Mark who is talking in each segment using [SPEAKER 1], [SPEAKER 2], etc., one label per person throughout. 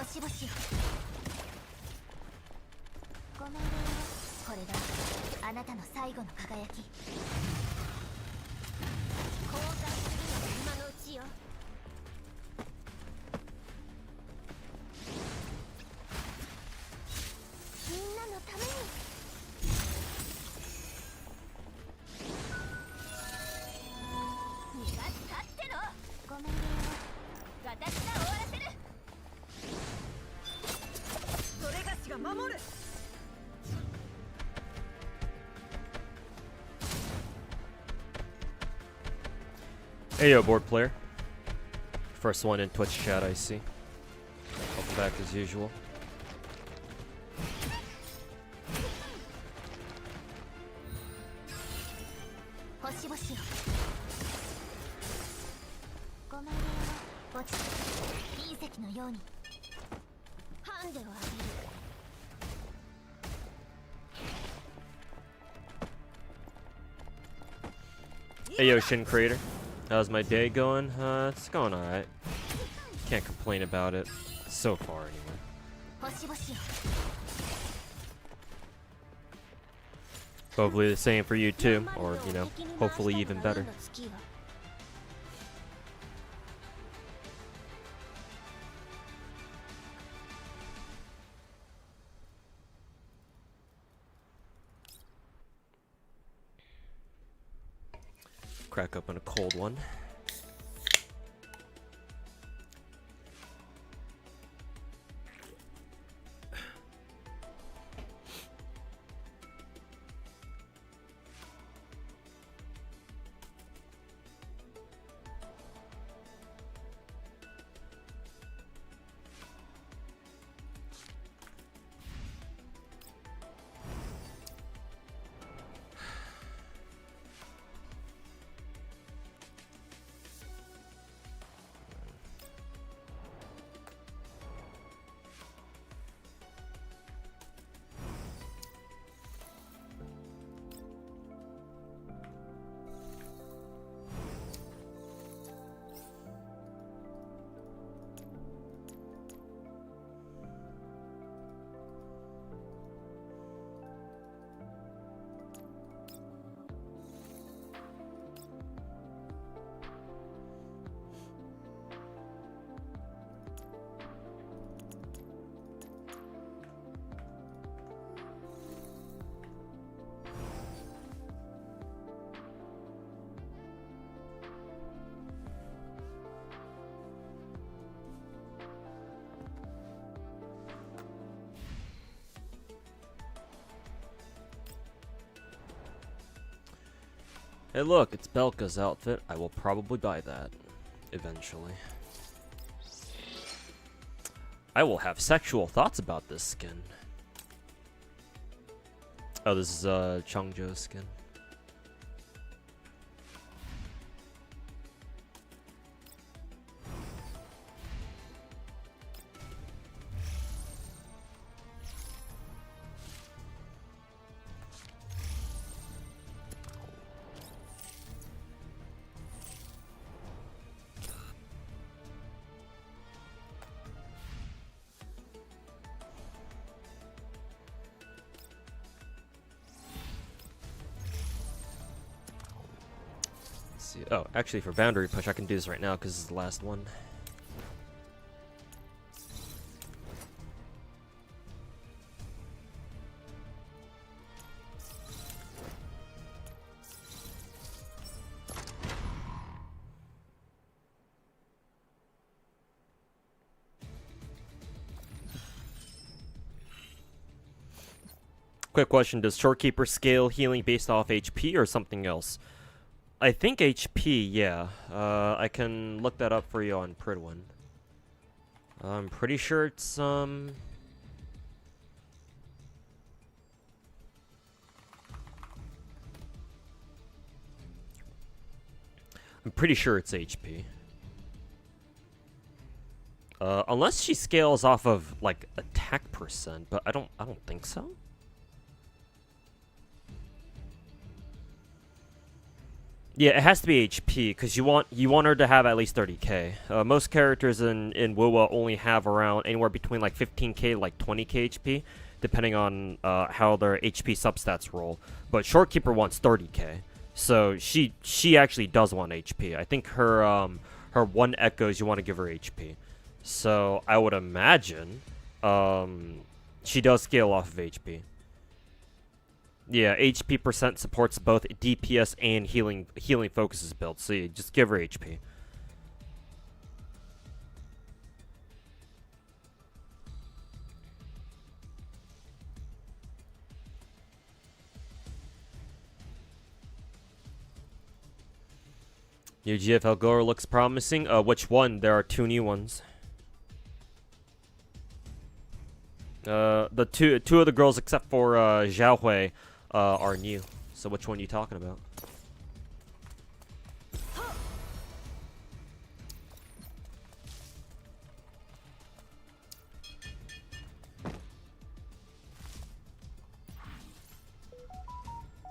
[SPEAKER 1] 星々よ。ご命令よ。これがあなたの最後の輝き。交換するのが今のうちよ。みんなのために。逃がしたっての。ご命令よ。私が終わらせる。それがしが守る。
[SPEAKER 2] Hey yo, board player. First one in Twitch chat, I see. Welcome back as usual. Hey yo, Shin Creator. How's my day going? It's going alright. Can't complain about it. So far, anyway. Hopefully the same for you too, or, you know, hopefully even better. Crack open a cold one. Hey look, it's Belka's outfit. I will probably buy that. Eventually. I will have sexual thoughts about this skin. Oh, this is Changzhou's skin. Oh, actually for boundary push I can do this right now because this is the last one. Quick question, does Shorekeeper scale healing based off HP or something else? I think HP, yeah. I can look that up for you on Pridwin. I'm pretty sure it's, I'm pretty sure it's HP. Unless she scales off of, like, attack percent, but I don't think so. Yeah, it has to be HP because you want her to have at least 30k. Most characters in Wuwa only have around anywhere between like 15k like 20k HP, depending on how their HP substats roll. But Shorekeeper wants 30k, so she actually does want HP. I think her one echoes you want to give her HP. So I would imagine she does scale off of HP. Yeah, HP percent supports both DPS and healing focuses builds, so you just give her HP. Your GFL goer looks promising. Which one? There are 2 new ones. The two of the girls except for Xiaohui are new. So which one are you talking about?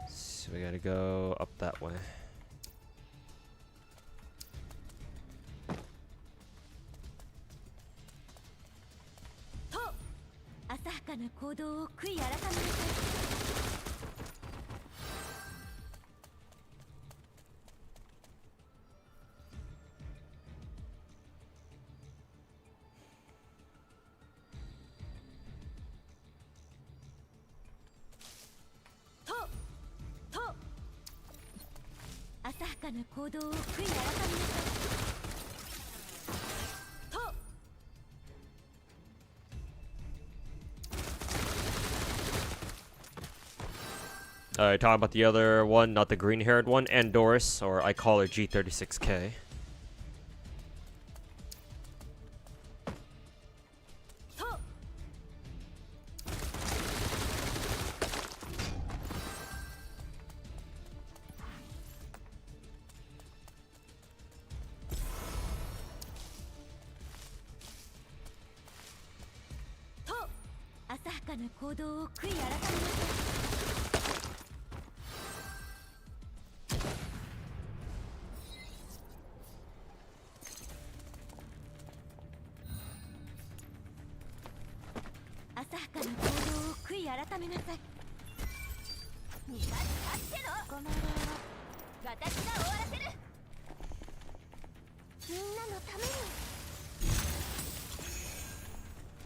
[SPEAKER 2] So we gotta go up that way. Talking about the other one, not the green-haired one, Andoris, or I call her G36K.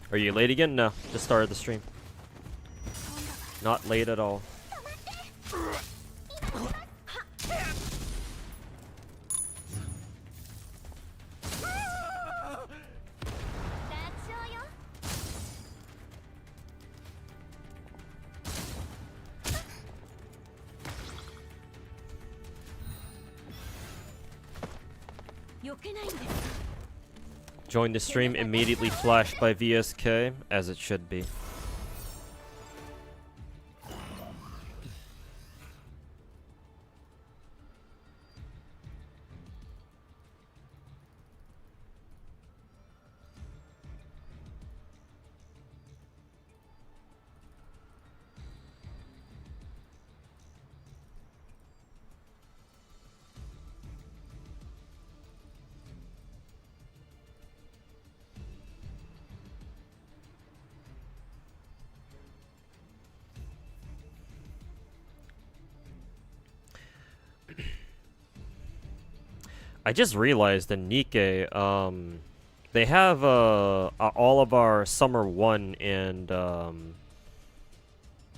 [SPEAKER 2] Are you late again? No, just started the stream. Not late at all. Join the stream immediately flashed by VSK, as it should be. I just realized in Nikkei, they have all of our Summer 1 and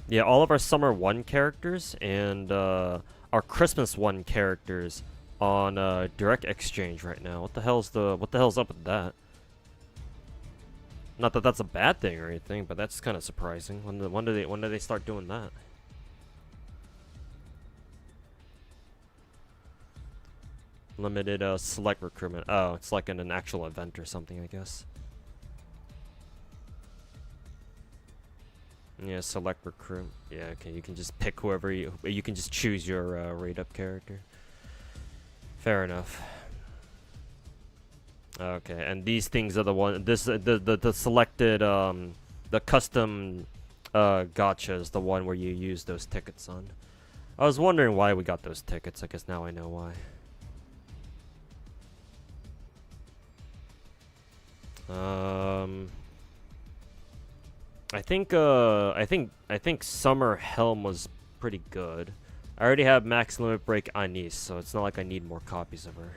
[SPEAKER 2] yeah, all of our Summer 1 characters and our Christmas 1 characters on Direct Exchange right now. What the hell's up with that? Not that that's a bad thing or anything, but that's kind of surprising. When do they start doing that? Limited select recruitment. Oh, it's like an actual event or something, I guess. Yeah, select recruit. Yeah, okay. You can just pick whoever you can just choose your rate up character. Fair enough. Okay, and these things are the one. The selected the custom gacha is the one where you use those tickets on. I was wondering why we got those tickets. I guess now I know why. I think Summer Helm was pretty good. I already have Max Limit Break Anise, so it's not like I need more copies of her.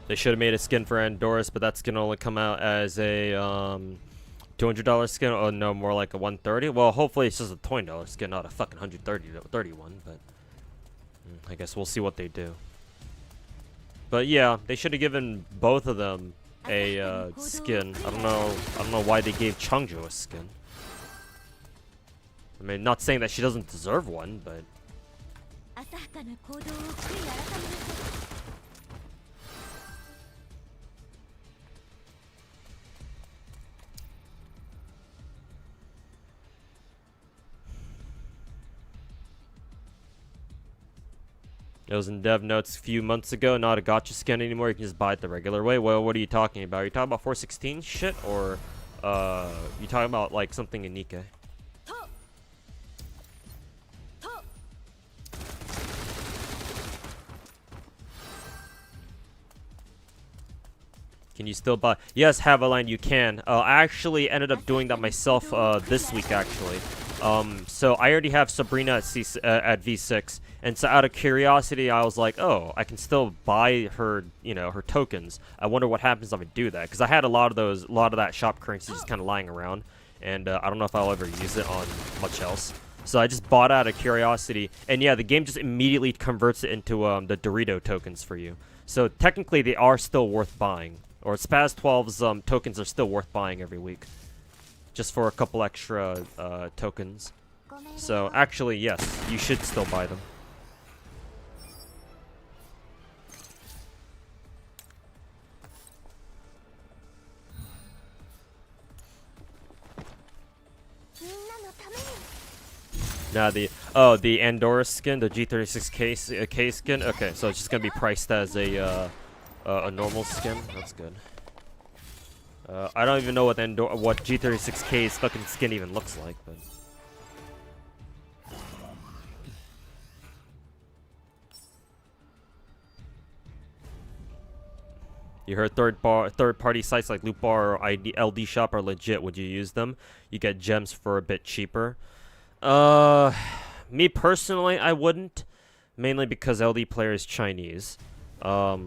[SPEAKER 2] They should have made a skin for Andoris, but that skin only come out as a $200 skin. Oh no, more like a $130. Well, hopefully it's just a $20 skin, not a fucking $130 one. But I guess we'll see what they do. But yeah, they should have given both of them a skin. I don't know why they gave Changju a skin. I mean, not saying that she doesn't deserve one, but. It was in dev notes a few months ago, not a gacha skin anymore. You can just buy it the regular way. Well, what are you talking about? Are you talking about 416 shit, or you talking about like something in Nikkei? Can you still buy? Yes, Havaline, you can. I actually ended up doing that myself this week, actually. So I already have Sabrina at at V6, and so out of curiosity, I was like, oh, I can still buy her, you know, her tokens. I wonder what happens if I do that, because I had a lot of that shop currency just kind of lying around, and I don't know if I'll ever use it on much else. So I just bought out of curiosity, and yeah, the game just immediately converts it into the Dorito tokens for you. So technically, they are still worth buying. Or Spaz 12's tokens are still worth buying every week. Just for a couple extra tokens. So actually, yes, you should still buy them. Now the Andorra skin, the G36K skin. Okay, so it's just gonna be priced as a normal skin. That's good. I don't even know what G36K's fucking skin even looks like, but. You heard third-party sites like Loot Bar or LD Shop are legit. Would you use them? You get gems for a bit cheaper. Me personally, I wouldn't. Mainly because LD Player is Chinese. I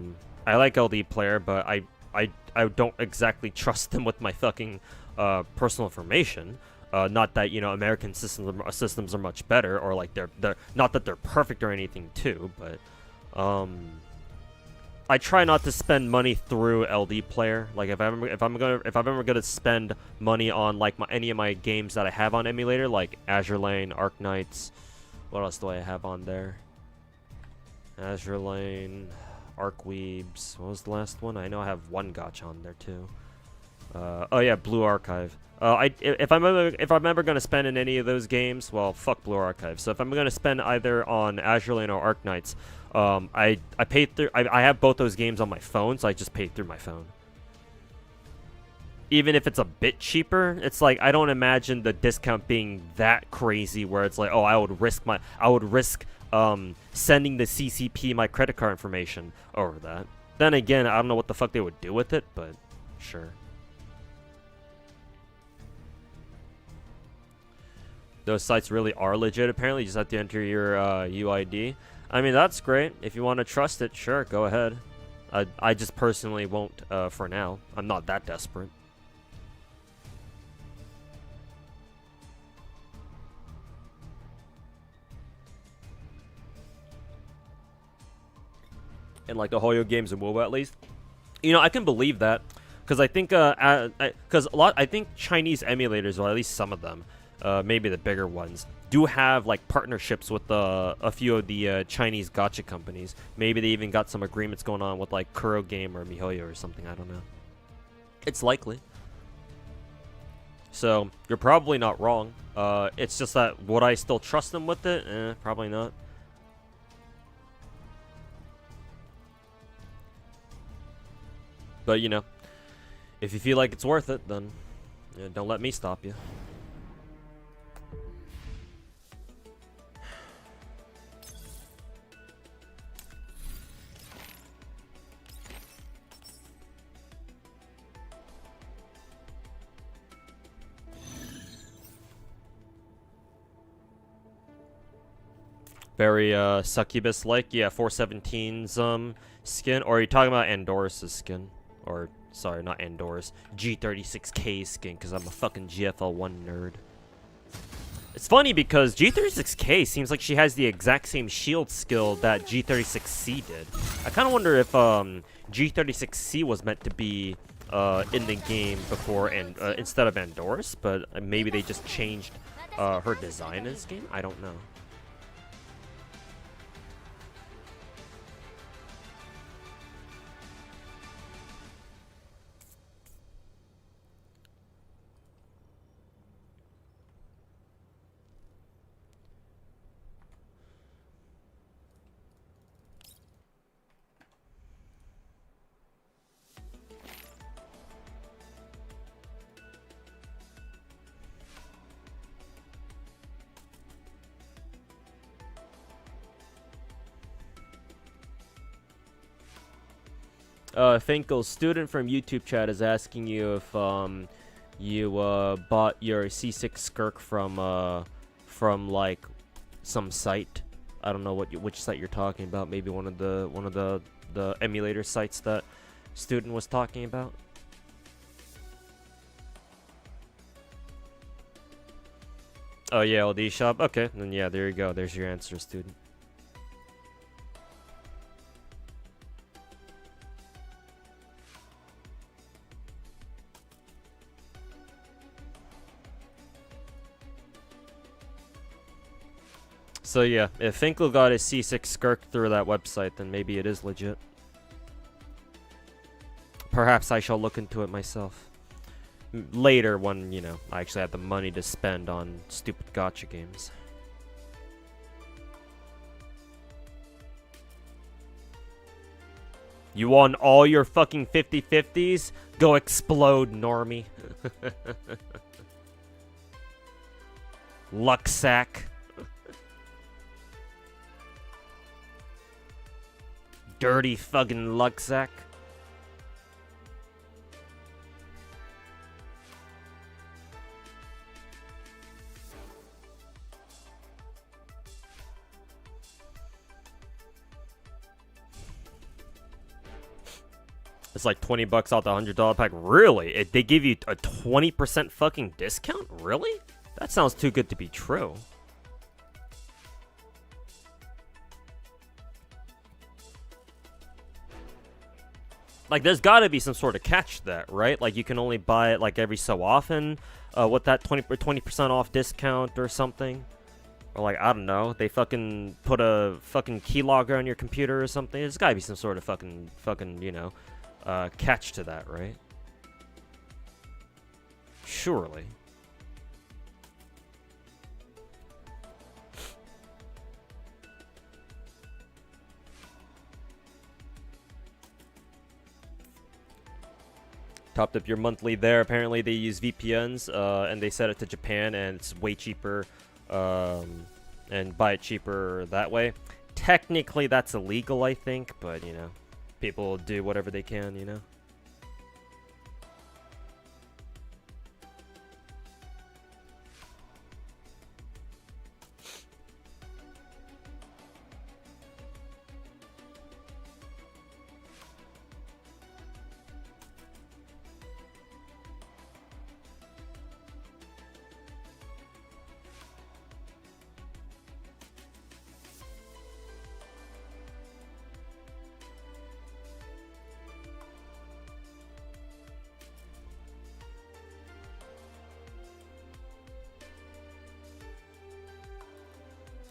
[SPEAKER 2] like LD Player, but I don't exactly trust them with my fucking personal information. Not that, you know, American systems are much better, or like they're not that they're perfect or anything too, but I try not to spend money through LD Player. Like if I'm ever gonna spend money on like any of my games that I have on emulator, like Azure Lane, Arc Knights. What else do I have on there? Azure Lane, Arc Weebs. What was the last one? I know I have one gacha on there too. Oh yeah, Blue Archive. If I'm ever gonna spend in any of those games, well, fuck Blue Archive. So if I'm gonna spend either on Azure Lane or Arc Knights, I pay through. I have both those games on my phone, so I just pay through my phone. Even if it's a bit cheaper, it's like I don't imagine the discount being that crazy where it's like, oh, I would risk sending the CCP my credit card information over that. Then again, I don't know what the fuck they would do with it, but sure. Those sites really are legit, apparently. You just have to enter your UID. I mean, that's great. If you want to trust it, sure, go ahead. I just personally won't for now. I'm not that desperate. And like the Hoyo games in Wuwa, at least. You know, I can believe that. Because I think, I think Chinese emulators, or at least some of them, maybe the bigger ones, do have like partnerships with a few of the Chinese gacha companies. Maybe they even got some agreements going on with like Kuro Game or MiHoYo or something. I don't know. It's likely. So you're probably not wrong. It's just that would I still trust them with it? Probably not. But you know, if you feel like it's worth it, then don't let me stop you. Very succubus-like. Yeah, 417's skin. Or are you talking about Andorus' skin? Or sorry, not Andorus. G36K's skin, because I'm a fucking GFL1 nerd. It's funny because G36K seems like she has the exact same shield skill that G36C did. I kind of wonder if G36C was meant to be in the game before and instead of Andorus, but maybe they just changed her design in this game. I don't know. Finkel, student from YouTube chat is asking you if you bought your C6 skirk from like some site. I don't know which site you're talking about. Maybe one of the emulator sites that student was talking about. Oh yeah, LD shop. Okay, then yeah, there you go. There's your answer, student. So yeah, if Finkel got his C6 skirk through that website, then maybe it is legit. Perhaps I shall look into it myself. Later when, you know, I actually have the money to spend on stupid gacha games. You won all your fucking 50-50s? Go explode, normie. Luck sack. Dirty fucking luck sack. It's like 20 bucks off the $100 pack. Really? They give you a 20% fucking discount? Really? That sounds too good to be true. Like, there's got to be some sort of catch to that, right? Like, you can only buy it, like, every so often with that 20% off discount or something. Or, like, I don't know. They fucking put a fucking keylogger on your computer or something. There's got to be some sort of fucking, you know, catch to that, right? Surely. Topped up your monthly there. Apparently they use VPNs and they set it to Japan and it's way cheaper and buy it cheaper that way. Technically that's illegal, I think, but you know, people do whatever they can, you know.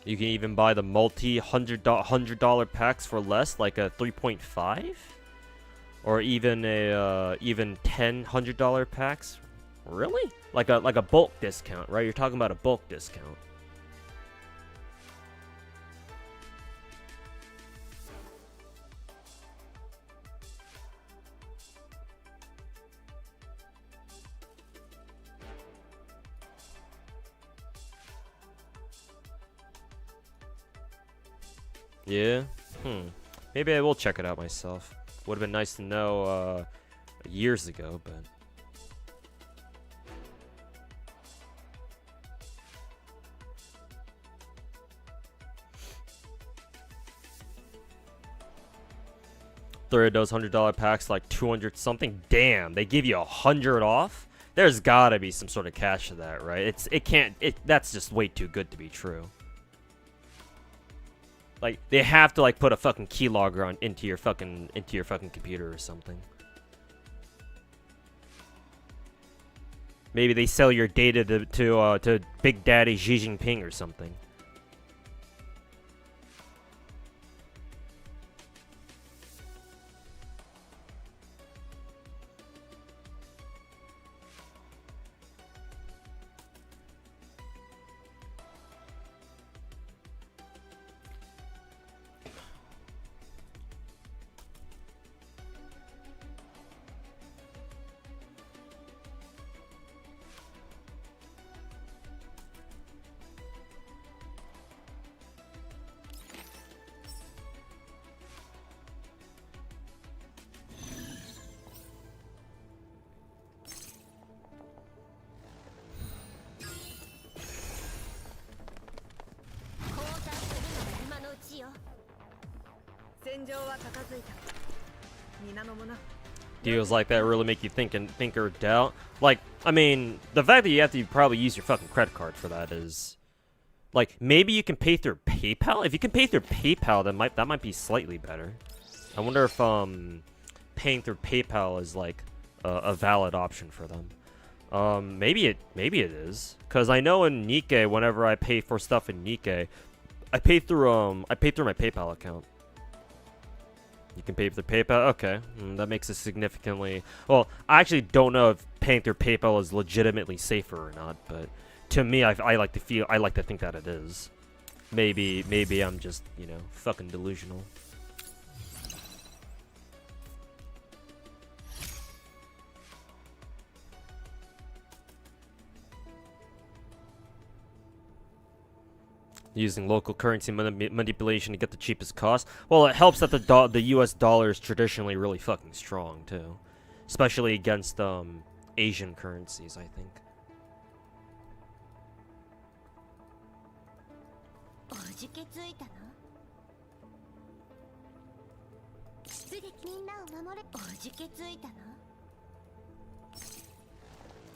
[SPEAKER 2] You can even buy the multi $100 packs for less, like a 3.5, or even a even $100 packs. Really? Like a bulk discount, right? You're talking about a bulk discount. Yeah? Maybe I will check it out myself. Would have been nice to know years ago, but... Third of those $100 packs, like 200 something. Damn, they give you 100 off? There's gotta be some sort of catch to that, right? That's just way too good to be true. Like, they have to like put a fucking keylogger on into your fucking computer or something. Maybe they sell your data to Big Daddy Xi Jinping or something. Deals like that really make you think or doubt. Like, I mean, the fact that you have to probably use your fucking credit card for that is... Like, maybe you can pay through PayPal? If you can pay through PayPal, that might be slightly better. I wonder if paying through PayPal is like a valid option for them. Maybe it is, because I know in Nikkei, whenever I pay for stuff in Nikkei, I pay through my PayPal account. You can pay through PayPal? Okay. That makes it significantly... Well, I actually don't know if paying through PayPal is legitimately safer or not, but to me, I like to think that it is. Maybe I'm just, you know, fucking delusional. Using local currency manipulation to get the cheapest cost. Well, it helps that the U.S. dollar is traditionally really fucking strong too, especially against Asian currencies, I think.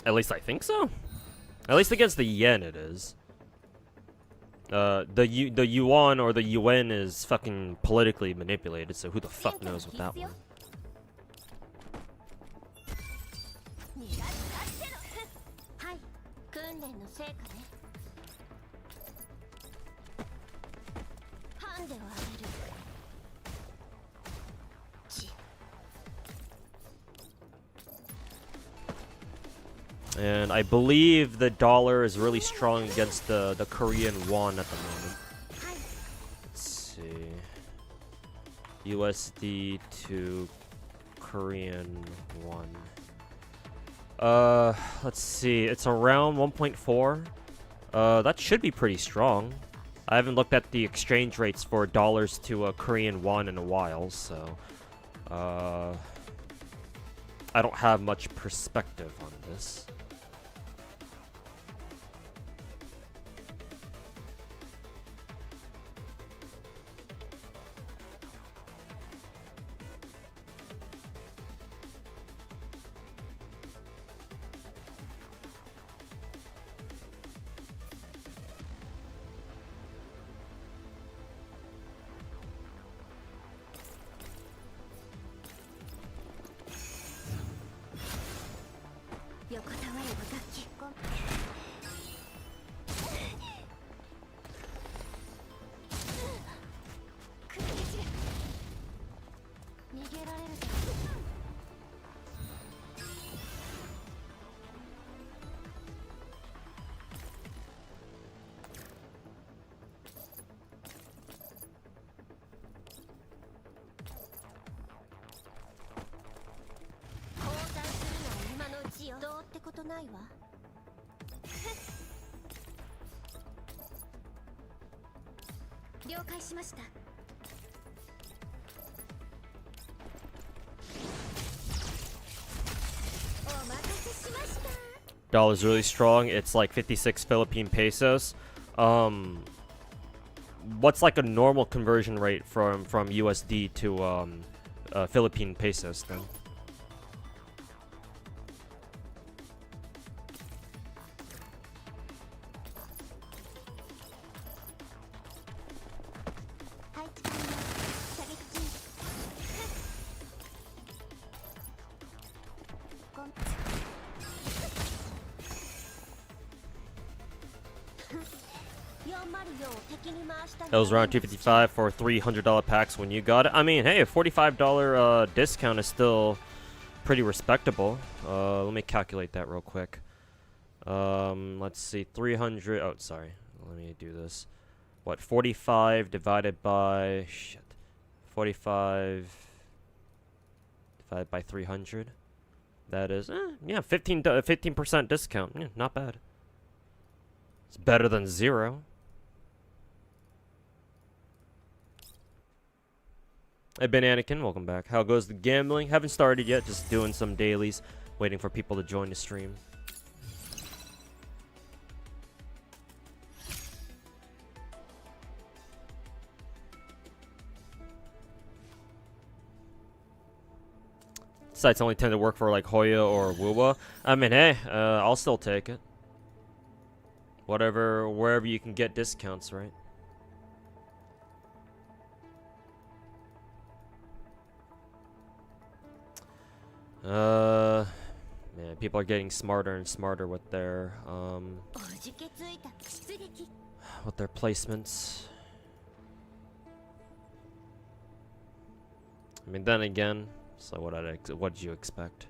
[SPEAKER 2] At least I think so. At least against the yen, it is. The yuan or the yuan is fucking politically manipulated, so who the fuck knows with that one. And I believe the dollar is really strong against the Korean won at the moment. Let's see. USD to Korean won. Let's see. It's around 1.4. That should be pretty strong. I haven't looked at the exchange rates for dollars to Korean won in a while, so I don't have much perspective on this.
[SPEAKER 1] ってことないわ。了解しました。お待たせしました。
[SPEAKER 2] Dollar's really strong. It's like 56 Philippine pesos. What's like a normal conversion rate from USD to Philippine pesos then? It was around $255 for $300 packs when you got it. I mean, hey, a $45 discount is still pretty respectable. Let me calculate that real quick. Let's see, 300. Oh, sorry. Let me do this. What, 45 divided by 45 divided by 300? That is, yeah, 15% discount. Yeah, not bad. It's better than zero. Hey, Ben Anakin, welcome back. How goes the gambling? Haven't started yet, just doing some dailies, waiting for people to join the stream. Sites only tend to work for like Hoya or Wuwa. I mean, hey, I'll still take it. Wherever you can get discounts, right? Man, people are getting smarter and smarter with their placements. I mean, then again, so what did you expect?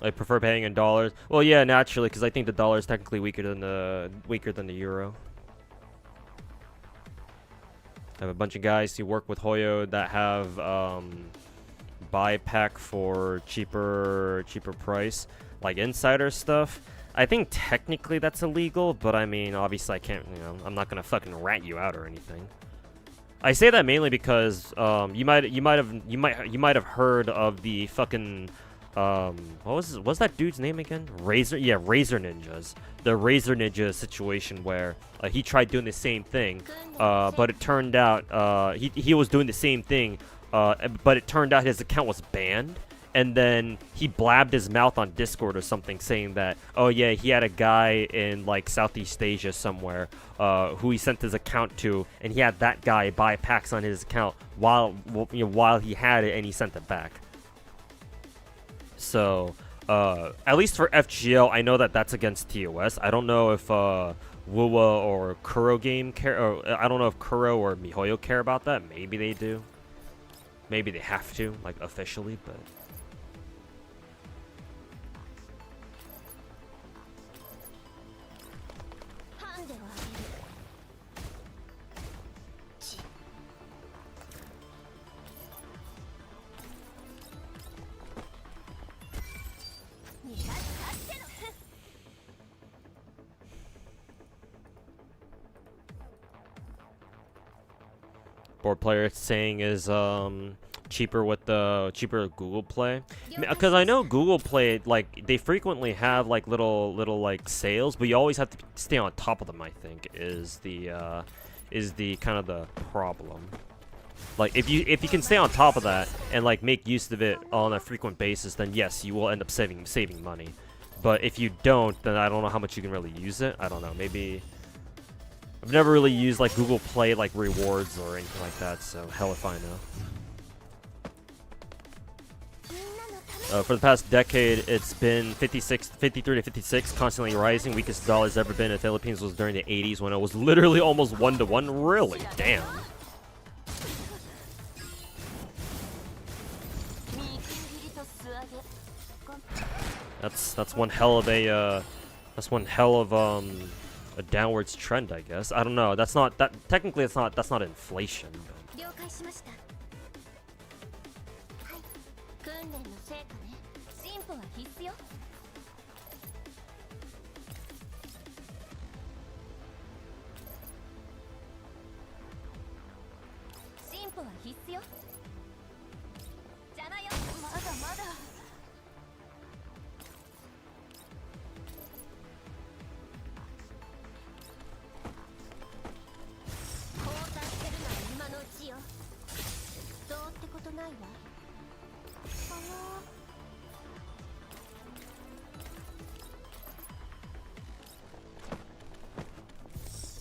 [SPEAKER 2] I prefer paying in dollars. Well, yeah, naturally, because I think the dollar is technically weaker than the euro. I have a bunch of guys who work with Hoyo that have buy pack for cheaper price, like insider stuff. I think technically that's illegal, but I mean, obviously I can't. You know, I'm not gonna fucking rat you out or anything. I say that mainly because you might have heard of the fucking. What's that dude's name again? Razor Ninjas. The Razor Ninja situation where he tried doing the same thing, but it turned out he was doing the same thing, but it turned out his account was banned, and then he blabbed his mouth on Discord or something saying that, oh yeah, he had a guy in like Southeast Asia somewhere who he sent his account to, and he had that guy buy packs on his account while he had it, and he sent it back. So, at least for FGL, I know that that's against TOS. I don't know if Wuwa or Kuro game care, or I don't know if Kuro or MiHoYo care about that. Maybe they do. Maybe they have to, like, officially, but... Board player saying is cheaper with the cheaper Google Play, because I know Google Play, like, they frequently have like little like sales, but you always have to stay on top of them. I think is the kind of the problem. Like, if you can stay on top of that and like make use of it on a frequent basis, then yes, you will end up saving money. But if you don't, then I don't know how much you can really use it. I don't know, maybe. I've never really used like Google Play like rewards or anything like that, so hell if I know. For the past decade, it's been 53 to 56, constantly rising. Weakest dollar's ever been in the Philippines was during the 80s when it was literally almost 1-to-1. Really? Damn. That's one hell of a a downwards trend, I guess. I don't know. That's not that technically that's not inflation. But.
[SPEAKER 1] 了解しました。はい。訓練の成果ね。進歩は必須よ。進歩は必須よ。邪魔よ。まだまだ。交代してるなら今のうちよ。どうってことないわ。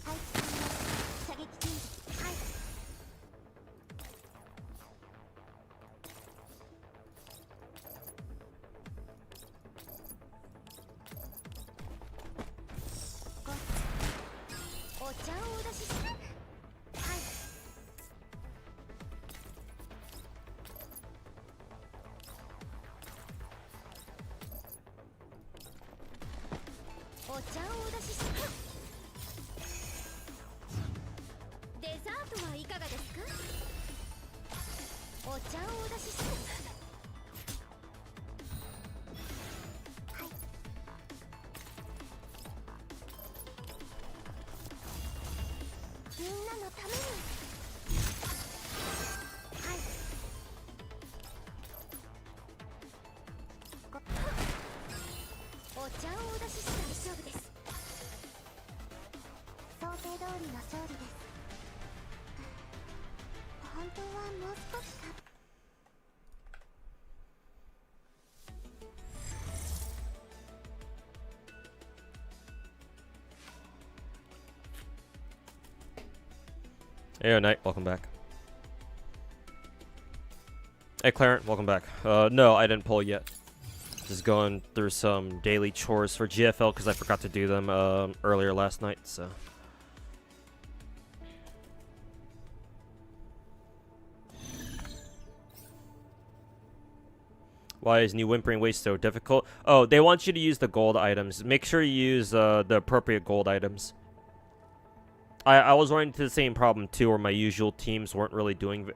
[SPEAKER 1] はい、射撃準備。はい。お茶をお出しして。はい。お茶をお出しして。デザートはいかがですか。お茶をお出しして。はい。みんなのために。はい。お茶をお出しして大丈夫です。想定通りの勝利です。本当はもう少しか。
[SPEAKER 2] Hey, Knight, welcome back. Hey, Clarence, welcome back. No, I didn't pull yet. Just going through some daily chores for GFL because I forgot to do them earlier last night, so. Why is new Whimpering Waste so difficult? Oh, they want you to use the gold items. Make sure you use the appropriate gold items. I was running into the same problem too, where my usual teams weren't really doing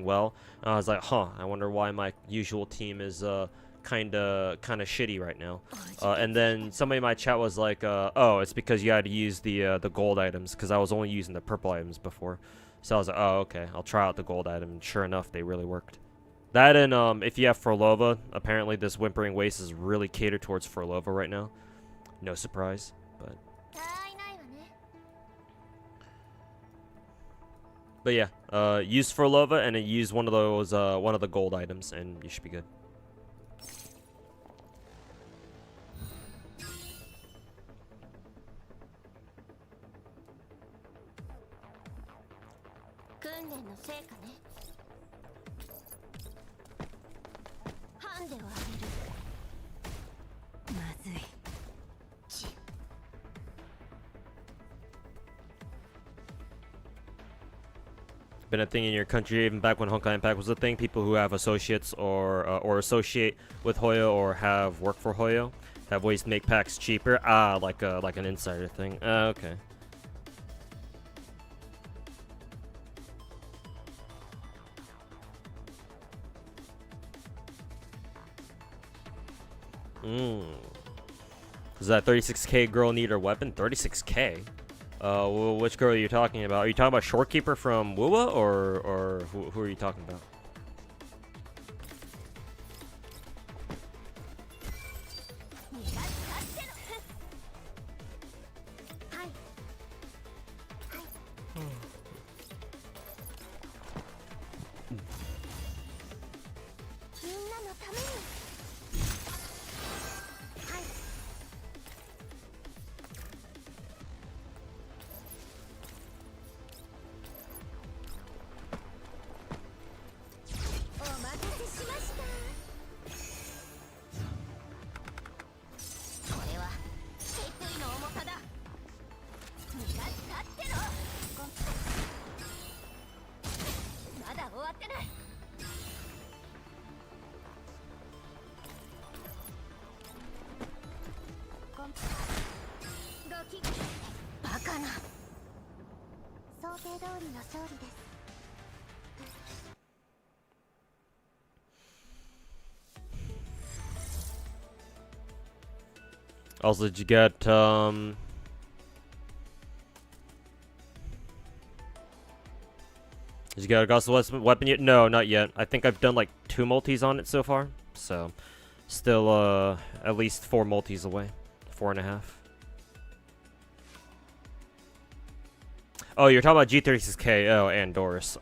[SPEAKER 2] well. I was like, huh, I wonder why my usual team is kind of shitty right now. And then somebody in my chat was like, oh, it's because you had to use the gold items because I was only using the purple items before. So I was like, oh, okay, I'll try out the gold item. And sure enough, they really worked. That and if you have Furlova, apparently this Whimpering Waste is really catered towards Furlova right now. No surprise, but. But yeah, use Furlova and then use one of those one of the gold items, and you should be good. Been a thing in your country even back when Honkai Impact was a thing. People who have associates or associate with Hoyo or have worked for Hoyo have ways to make packs cheaper. Ah, like an insider thing. Okay. Does that 36k girl need her weapon? 36k? Which girl are you talking about? Are you talking about Shorekeeper from Wuwa, or who are you talking about? Also, did you get did you get a Ghost weapon yet? No, not yet. I think I've done like 2 multis on it so far. So, still at least 4 multis away. 4.5. Oh, you're talking about G36K. Oh, and Doris.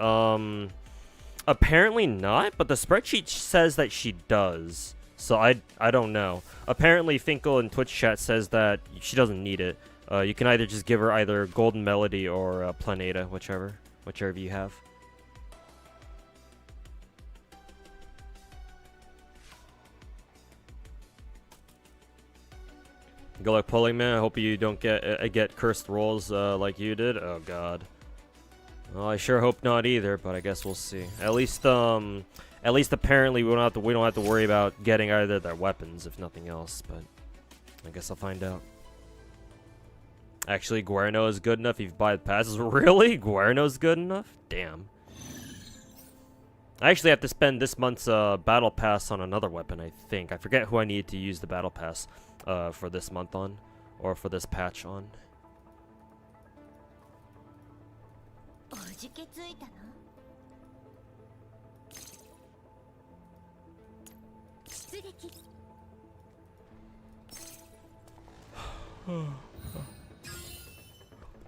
[SPEAKER 2] Apparently not, but the spreadsheet says that she does. So I don't know. Apparently Finkel in Twitch chat says that she doesn't need it. You can either just give her either Golden Melody or Planeta, whichever you have. Good luck pulling, man. I hope you don't get cursed rolls like you did. Oh god. Well, I sure hope not either, but I guess we'll see. At least apparently we don't have to worry about getting either their weapons, if nothing else. But I guess I'll find out. Actually, Guerno is good enough if you buy the passes. Really? Guerno's good enough? Damn. I actually have to spend this month's battle pass on another weapon, I think. I forget who I need to use the battle pass for this month on, or for this patch on.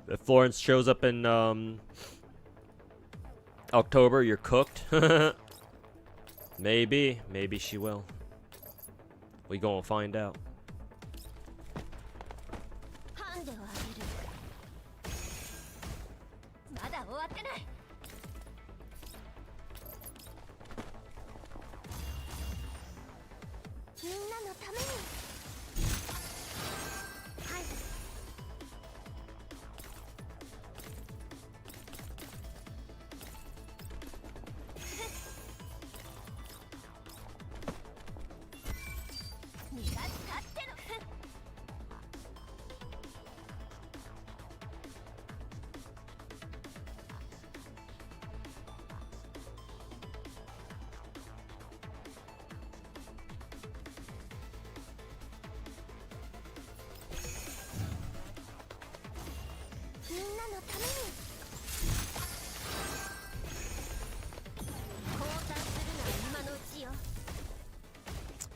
[SPEAKER 2] If Florence shows up in October, you're cooked. Maybe she will. We gonna find out.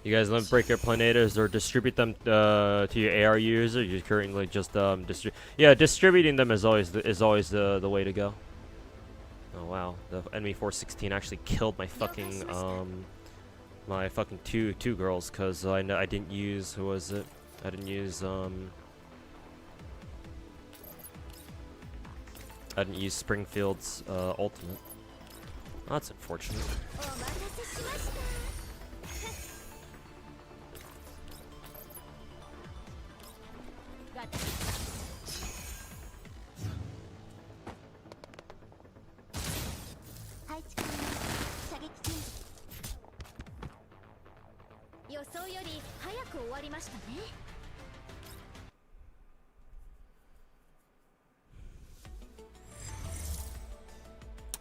[SPEAKER 2] You guys let break your planetas or distribute them to your AR user. You're currently just distributing them is always the way to go. Oh wow, the enemy 416 actually killed my fucking two girls because I didn't use, who was it? I didn't use Springfield's ultimate. Oh, that's unfortunate.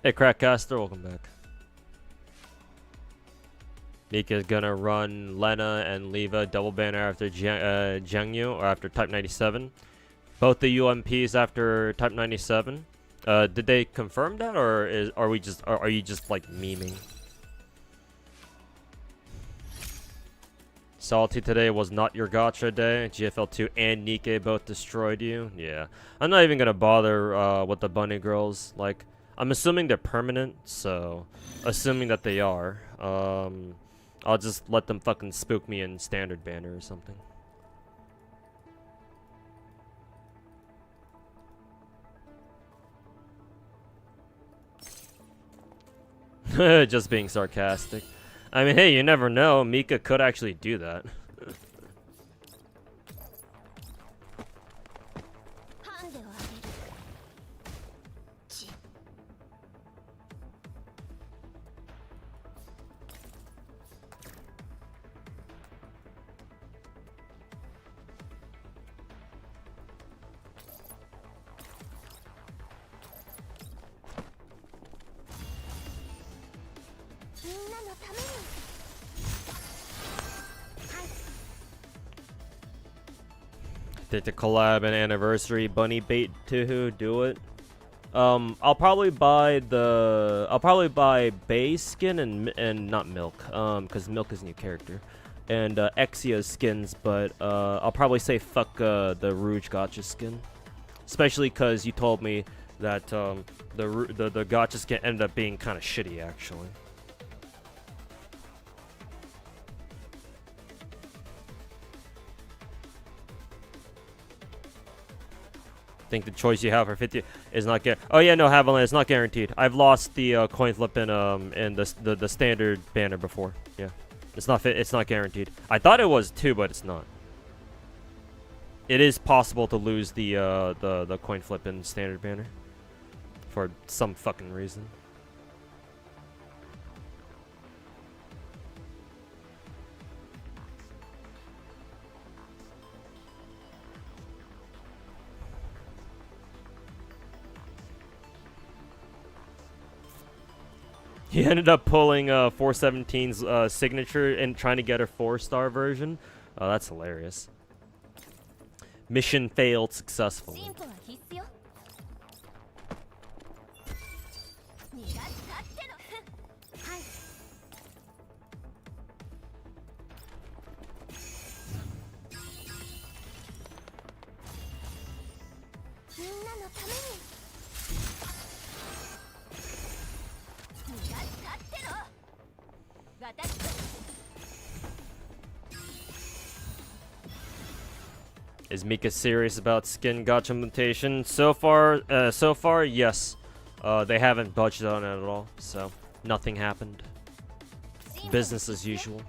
[SPEAKER 2] Hey Crackcaster, welcome back. Mika's gonna run Lena and Leva double banner after Jiangyu or after Type 97. Both the UMPs after Type 97. Did they confirm that, or are you just like memeing? Salty today was not your gacha day. GFL2 and Nikke both destroyed you. Yeah, I'm not even gonna bother with the bunny girls. Like, I'm assuming they're permanent, so assuming that they are, I'll just let them fucking spook me in standard banner or something. Just being sarcastic. I mean, hey, you never know. Mika could actually do that.
[SPEAKER 1] みんなのために。はい。
[SPEAKER 2] Did the collab and anniversary bunny bait to do it? I'll probably buy Bay skin and not Milk, because Milk is a new character, and Exia's skins, but I'll probably say fuck the Rouge Gacha skin, especially because you told me that the Gacha skin ended up being kind of shitty actually. Think the choice you have for 50 is not oh yeah, no, Haviland, it's not guaranteed. I've lost the coin flip in the standard banner before. Yeah, it's not guaranteed. I thought it was too, but it's not. It is possible to lose the coin flip in standard banner for some fucking reason. He ended up pulling 417's signature and trying to get her 4-star version. Oh, that's hilarious. Mission failed successfully. Is Mika serious about skin gacha implementation? So far, yes. They haven't budged on it at all, so nothing happened. Business as usual.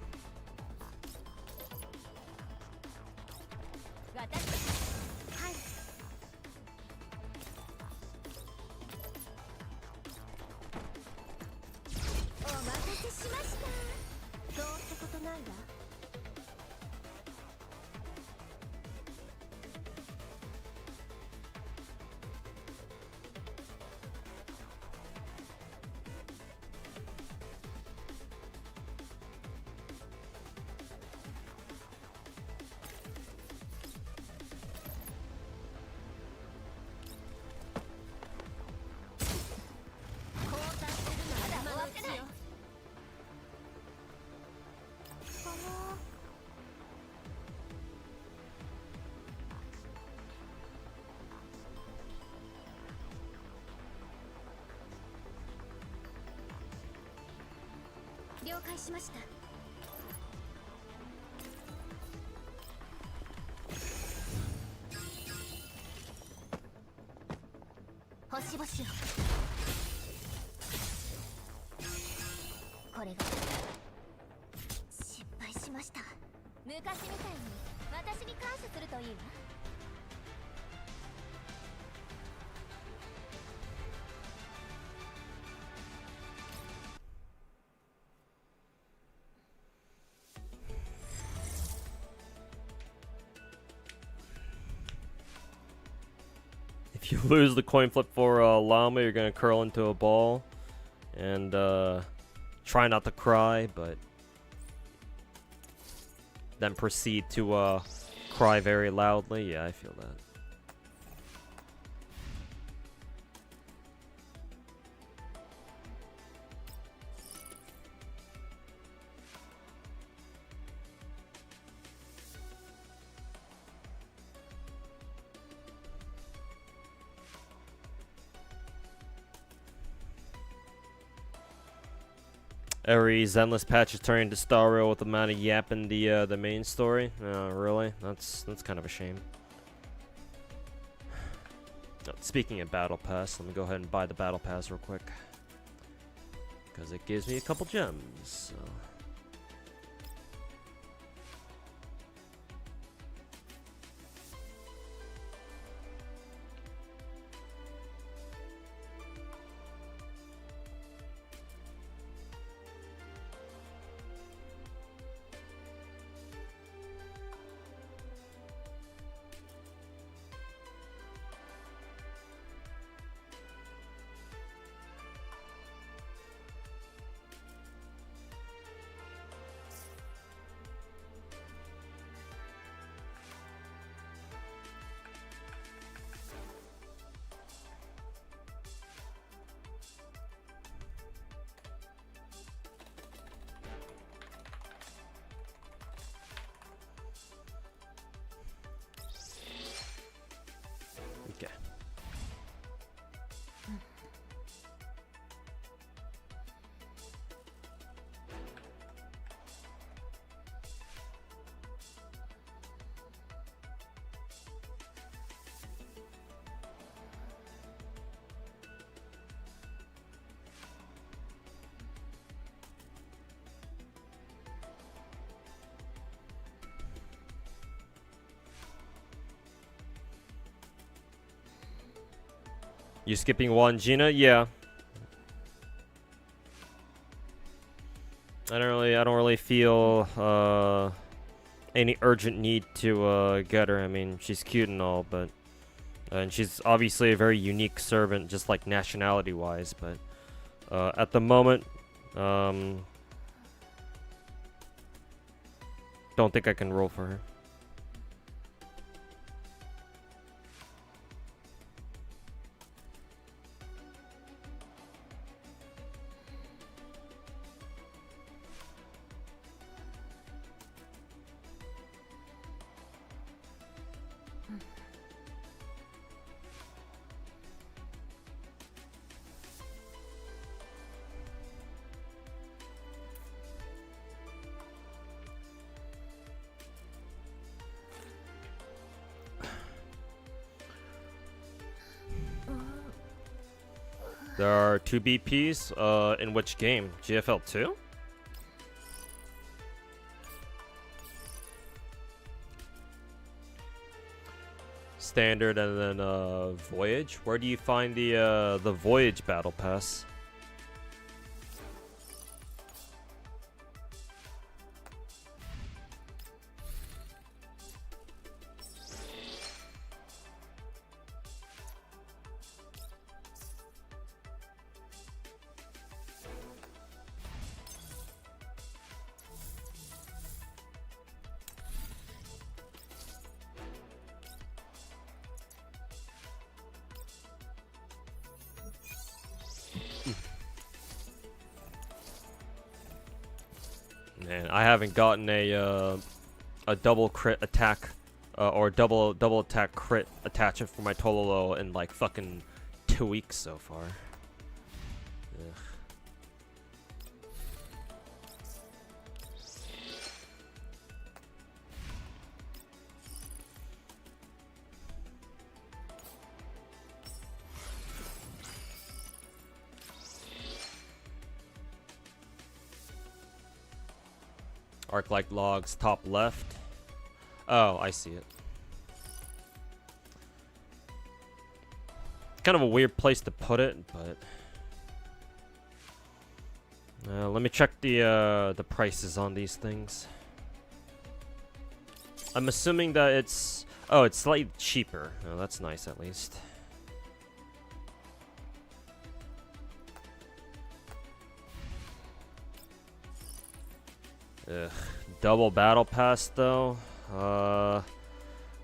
[SPEAKER 2] If you lose the coin flip for Llama, you're gonna curl into a ball and try not to cry, but then proceed to cry very loudly. Yeah, I feel that. Every Zenless patch is turning to Star Rail with the amount of yap in the main story. Really? That's kind of a shame. Speaking of Battle Pass, let me go ahead and buy the Battle Pass real quick. Because it gives me a couple gems. So. You skipping Wangina? Yeah. I don't really feel any urgent need to get her. I mean, she's cute and all, but and she's obviously a very unique servant, just like nationality-wise. But at the moment, don't think I can roll for her. There are 2 BPs. In which game? GFL2? Standard and then Voyage. Where do you find the Voyage battle pass? Man, I haven't gotten a double crit attack or double attack crit attachment for my Tololo in like fucking 2 weeks so far. Ugh. Arc-like logs, top left. Oh, I see it. Kind of a weird place to put it, but let me check the prices on these things. I'm assuming that it's slightly cheaper. Oh, that's nice at least. Ugh. Double battle pass though.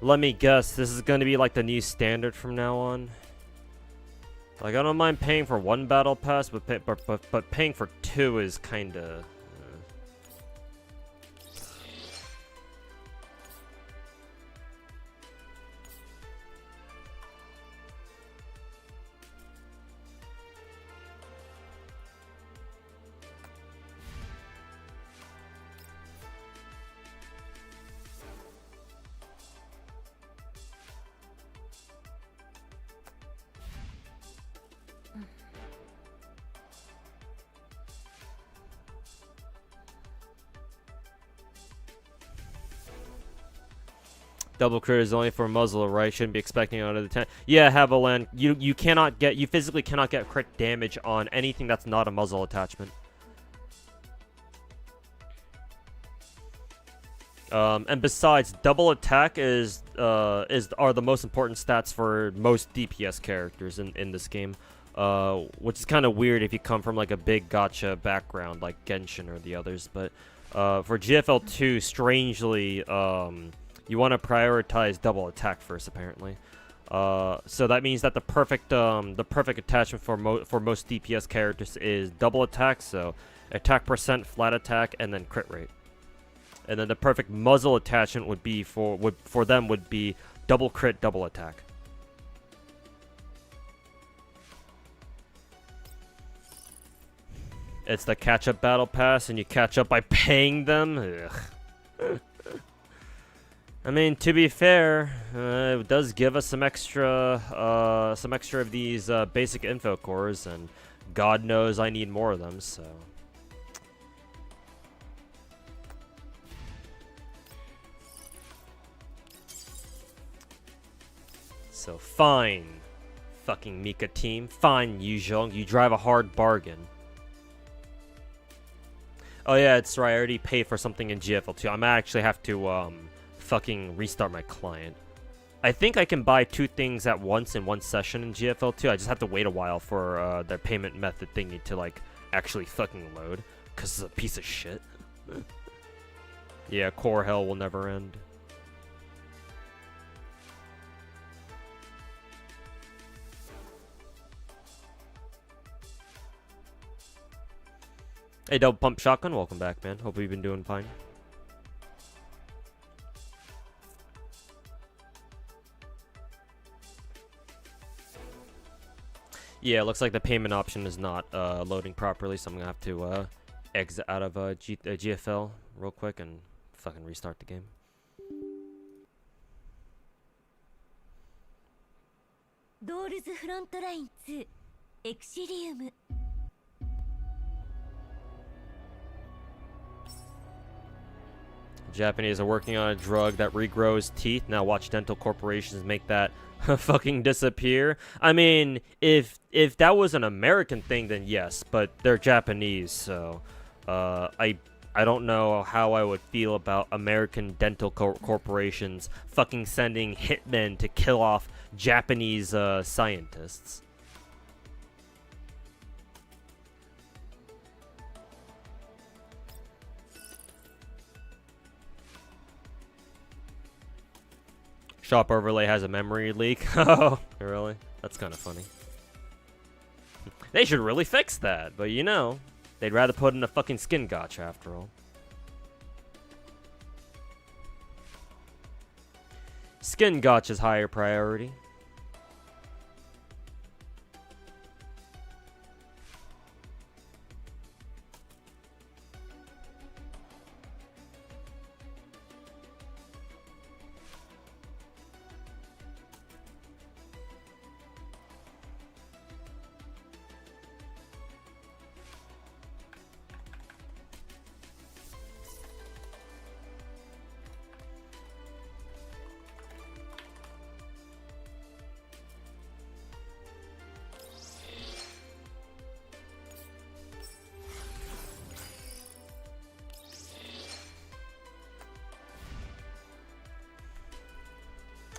[SPEAKER 2] Let me guess. This is gonna be like the new standard from now on. Like I don't mind paying for 1 battle pass, but paying for 2 is kinda. Double crit is only for muzzle, right? Shouldn't be expecting out of the 10. Yeah, Haviland, you physically cannot get crit damage on anything that's not a muzzle attachment. And besides, double attack are the most important stats for most DPS characters in this game. Which is kind of weird if you come from like a big gacha background like Genshin or the others. But for GFL2, strangely, you want to prioritize double attack first, apparently. So that means that the perfect attachment for most DPS characters is double attack. So attack percent, flat attack, and then crit rate. And then the perfect muzzle attachment would be for them would be double crit, double attack. It's the catch-up battle pass, and you catch up by paying them. Ugh. I mean, to be fair, it does give us some extra of these basic info cores, and God knows I need more of them. So fine. Fucking Mika team. Fine, Yuzhong. You drive a hard bargain. Oh yeah, it's right. I already paid for something in GFL2. I might actually have to fucking restart my client. I think I can buy 2 things at once in one session in GFL2. I just have to wait a while for their payment method thingy to like actually fucking load, cause it's a piece of shit. Yeah, core hell will never end. Hey, Double Pump Shotgun, welcome back, man. Hope you've been doing fine. Yeah, it looks like the payment option is not loading properly, so I'm gonna have to exit out of GFL real quick and fucking restart the game.
[SPEAKER 1] Doors Front Line 2 Exilium.
[SPEAKER 2] Japanese are working on a drug that regrows teeth. Now watch dental corporations make that fucking disappear. I mean, if that was an American thing, then yes, but they're Japanese, so I don't know how I would feel about American dental corporations fucking sending hitmen to kill off Japanese scientists. Shop overlay has a memory leak. Oh, really? That's kind of funny. They should really fix that, but you know, they'd rather put in a fucking skin gacha after all. Skin gacha's higher priority.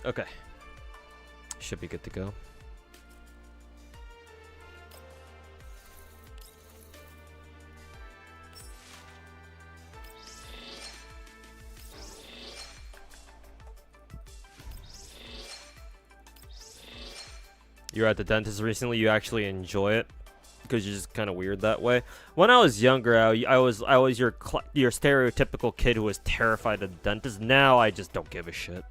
[SPEAKER 2] Okay. Should be good to go. You were at the dentist recently, you actually enjoy it? Because you're just kind of weird that way. When I was younger, I was your stereotypical kid who was terrified of the dentist. Now I just don't give a shit.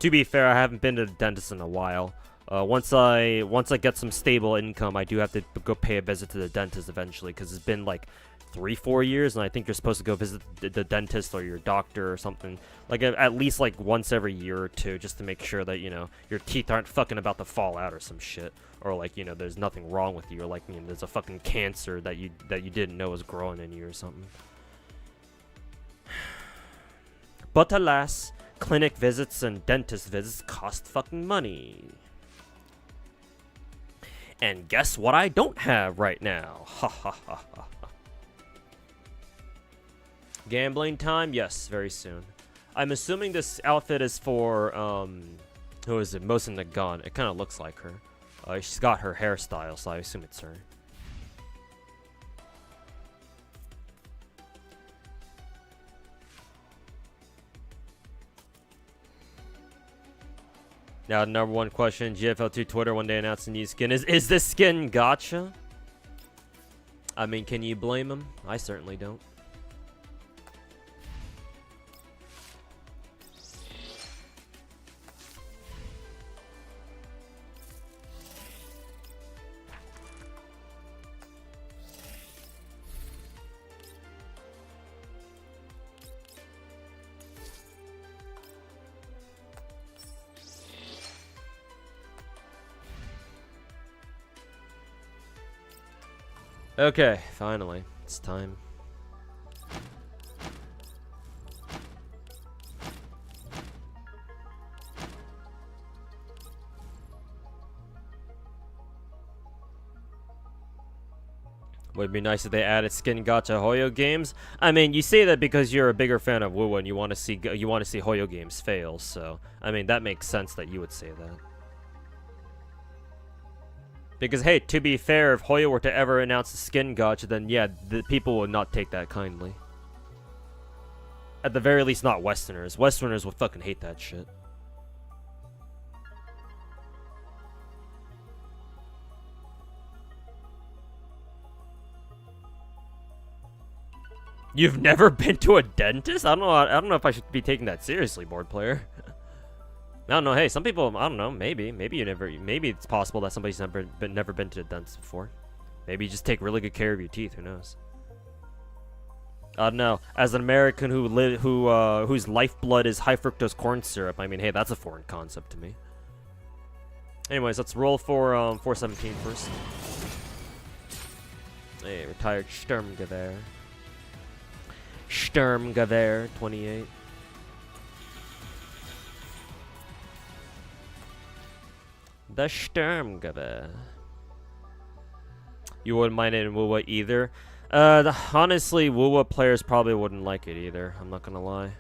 [SPEAKER 2] To be fair, I haven't been to the dentist in a while. Once I get some stable income, I do have to go pay a visit to the dentist eventually, because it's been like 3-4 years, and I think you're supposed to go visit the dentist or your doctor or something, like at least like once every year or two, just to make sure that, you know, your teeth aren't fucking about to fall out or some shit, or like, you know, there's nothing wrong with you, or like, you know, there's a fucking cancer that you didn't know was growing in you or something. But alas, clinic visits and dentist visits cost fucking money. And guess what I don't have right now? Ha ha ha ha. Gambling time? Yes, very soon. I'm assuming this outfit is for, who is it? Mosin Nagant. It kind of looks like her. She's got her hairstyle, so I assume it's her. Now, number one question, GFL2 Twitter one day announced a new skin. Is this skin gacha? I mean, can you blame him? I certainly don't. Okay, finally, it's time. Would be nice if they added skin gacha Hoyo games. I mean, you say that because you're a bigger fan of Wuwa and you want to see Hoyo games fail. So, I mean, that makes sense that you would say that. Because hey, to be fair, if Hoyo were to ever announce a skin gacha, then yeah, the people would not take that kindly. At the very least, not Westerners. Westerners would fucking hate that shit. You've never been to a dentist? I don't know if I should be taking that seriously, board player. I don't know. Hey, some people, I don't know. Maybe it's possible that somebody's never been to the dentist before. Maybe you just take really good care of your teeth. Who knows? I don't know. As an American whose lifeblood is high fructose corn syrup, I mean, hey, that's a foreign concept to me. Anyways, let's roll for 417 first. Hey, retired Sturmgewehr. Sturmgewehr 28. The Sturmgewehr. You wouldn't mind it in Wuwa either. Honestly, Wuwa players probably wouldn't like it either. I'm not gonna lie.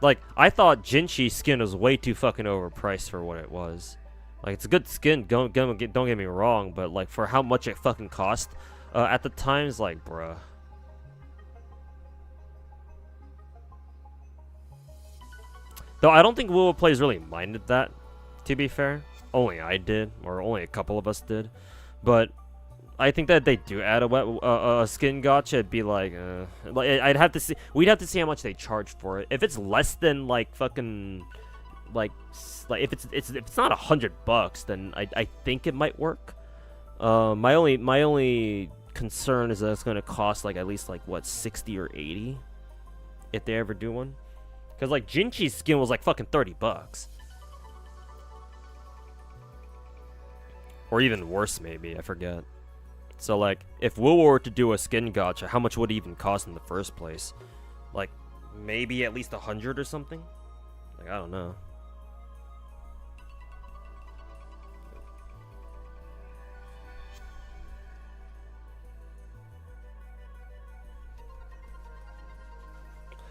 [SPEAKER 2] Like, I thought Jinchi's skin was way too fucking overpriced for what it was. Like, it's a good skin, don't get me wrong, but like, for how much it fucking cost, at the times, like, bruh. Though I don't think Wuwa players really minded that, to be fair. Only I did, or only a couple of us did. But I think that they do add a skin gacha, it'd be like I'd have to see. We'd have to see how much they charge for it. If it's less than like fucking like if it's not $100, then I think it might work. My only concern is that it's gonna cost like at least like what 60 or 80 if they ever do one. Because, like, Jinchi's skin was, like, fucking $30. Or even worse, maybe. I forget. So, like, if Wuwa were to do a skin gacha, how much would it even cost in the first place? Like, maybe at least 100 or something? Like, I don't know.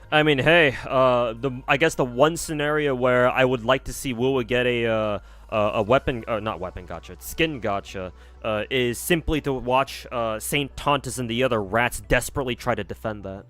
[SPEAKER 2] I mean, hey, I guess the one scenario where I would like to see Wuwa get a weapon, not weapon gacha, it's skin gacha, is simply to watch Saint Tontus and the other rats desperately try to defend that.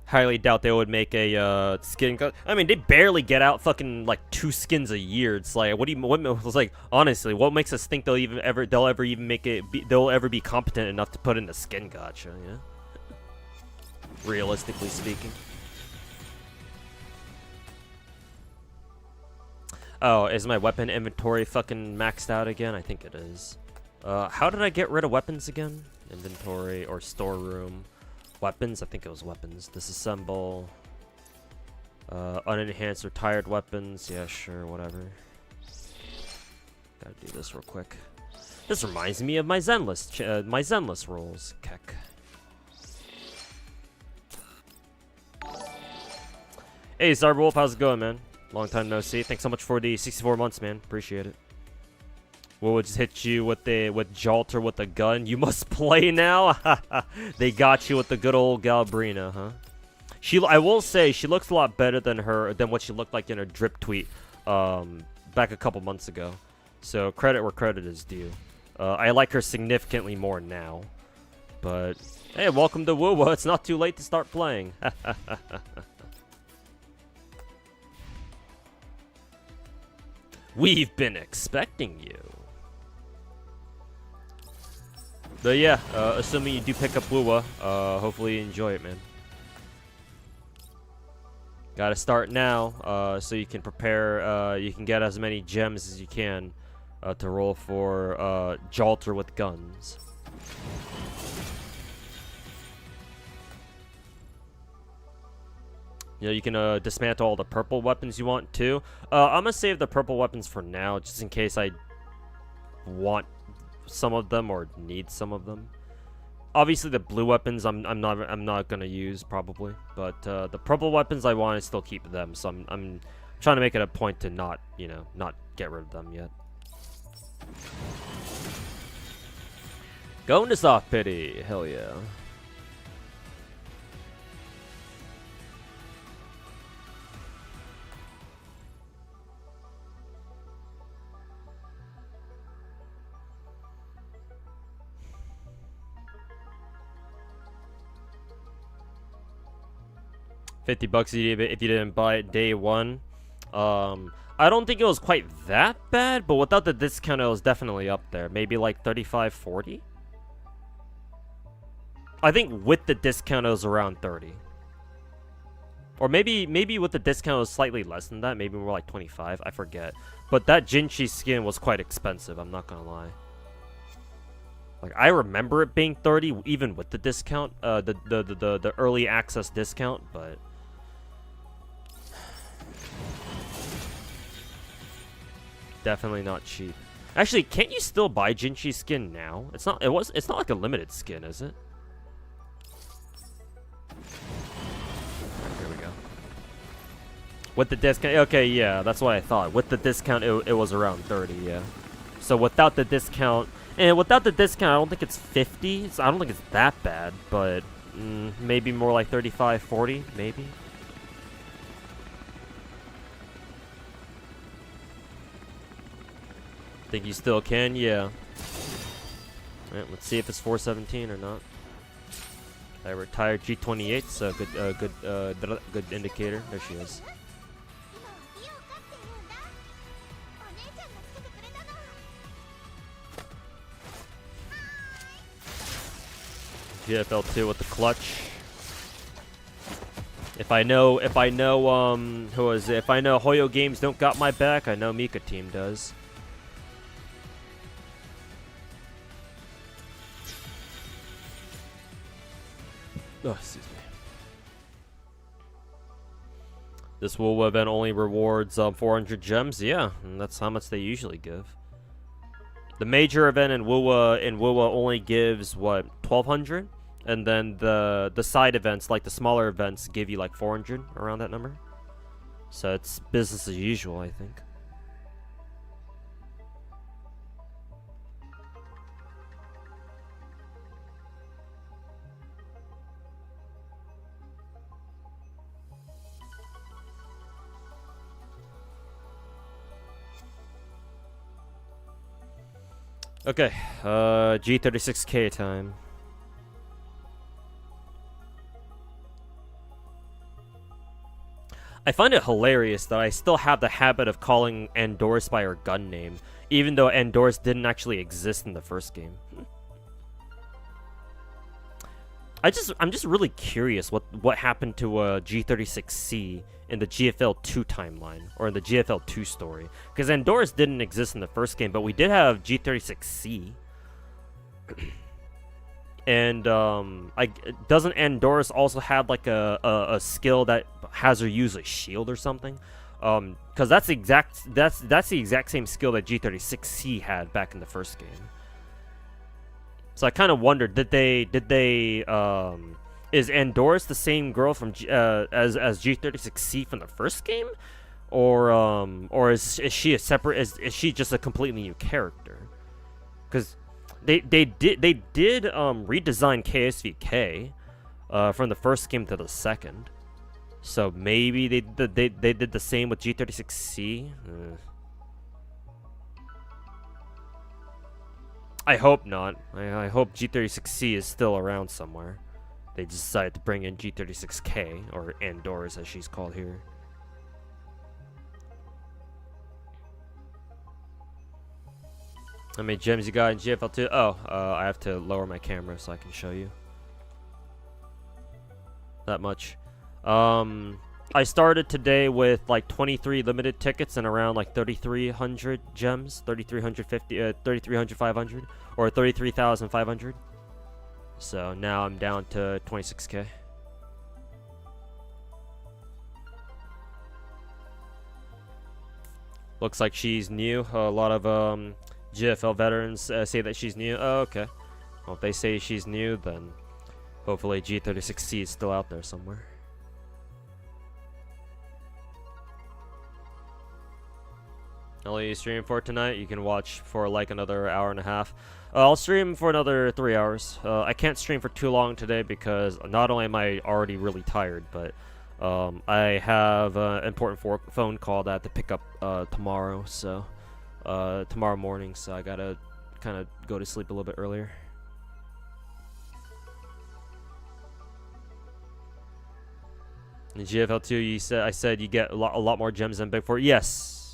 [SPEAKER 2] Highly doubt they would make a skin. I mean, they barely get out fucking like 2 skins a year. It's like, it's like, honestly, what makes us think they'll ever be competent enough to put in a skin gacha? Yeah. Realistically speaking. Oh, is my weapon inventory fucking maxed out again? I think it is. How did I get rid of weapons again? Inventory or storeroom. Weapons? I think it was weapons. Disassemble. Unenhanced retired weapons. Yeah, sure, whatever. Gotta do this real quick. This reminds me of my Zenless rolls. Keck. Hey, Zarwolf, how's it going, man? Long time no see. Thanks so much for the 64 months, man. Appreciate it. We'll just hit you with Jalter with a gun. You must play now. They got you with the good old Galbrina, huh? I will say she looks a lot better than what she looked like in her drip tweet back a couple months ago. So credit where credit is due. I like her significantly more now. But hey, welcome to Wuwa. It's not too late to start playing. We've been expecting you. But yeah, assuming you do pick up Wuwa, hopefully you enjoy it, man. Gotta start now, so you can prepare, you can get as many gems as you can to roll for Jalter with guns. You know, you can dismantle all the purple weapons you want too. I'm gonna save the purple weapons for now, just in case I want some of them or need some of them. Obviously, the blue weapons I'm not gonna use probably, but the purple weapons I want to still keep them. So I'm trying to make it a point to not not get rid of them yet. Going to soft pity, hell yeah. $50 if you didn't buy it day one. I don't think it was quite that bad, but without the discount, it was definitely up there. Maybe like 35, 40. I think with the discount, it was around 30. Or maybe with the discount, it was slightly less than that. Maybe more like 25. I forget. But that Jinchi skin was quite expensive. I'm not gonna lie. Like, I remember it being 30, even with the discount, the early access discount, but definitely not cheap. Actually, can't you still buy Jinchi skin now? It's not like a limited skin, is it? Here we go. With the discount, okay, yeah, that's what I thought. With the discount, it was around 30, yeah. So without the discount, I don't think it's 50. So I don't think it's that bad, but maybe more like 35, 40, maybe. Think you still can? Yeah. Alright, let's see if it's 417 or not. I retired G28, so good indicator. There she is. GFL2 with the clutch. If I know who is it? If I know Hoyo Games don't got my back, I know Mika team does. Oh, excuse me. This Wuwa event only rewards 400 gems. Yeah, and that's how much they usually give. The major event in Wuwa only gives what, 1,200, and then the side events, like the smaller events, give you like 400, around that number. So it's business as usual, I think. Okay, G36K time. I find it hilarious that I still have the habit of calling Andorus by her gun name, even though Andorus didn't actually exist in the first game. I'm just really curious what happened to G36C in the GFL2 timeline, or in the GFL2 story, because Andorus didn't exist in the first game, but we did have G36C. And doesn't Andorus also have like a skill that has her use a shield or something? Because that's the exact same skill that G36C had back in the first game. So I kind of wondered, is Andorus the same girl from as G36C from the first game, or is she a separate? Is she just a completely new character? Because they did redesign KSVK from the first game to the second, so maybe they did the same with G36C. I hope not. I hope G36C is still around somewhere. They decided to bring in G36K, or Andorus as she's called here. How many gems you got in GFL2? Oh, I have to lower my camera so I can show you. That much. I started today with like 23 limited tickets and around like 3,300 gems, 3,350, 3,300, 500, or 33,500. So now I'm down to 26k. Looks like she's new. A lot of GFL veterans say that she's new. Oh, okay. Well, if they say she's new, then hopefully G36C is still out there somewhere. How long are you streaming for tonight? You can watch for like another hour and a half. I'll stream for another 3 hours. I can't stream for too long today because not only am I already really tired, but I have an important phone call that I have to pick up tomorrow. So tomorrow morning, so I gotta kind of go to sleep a little bit earlier. In GFL2, I said you get a lot more gems than Big 4. Yes.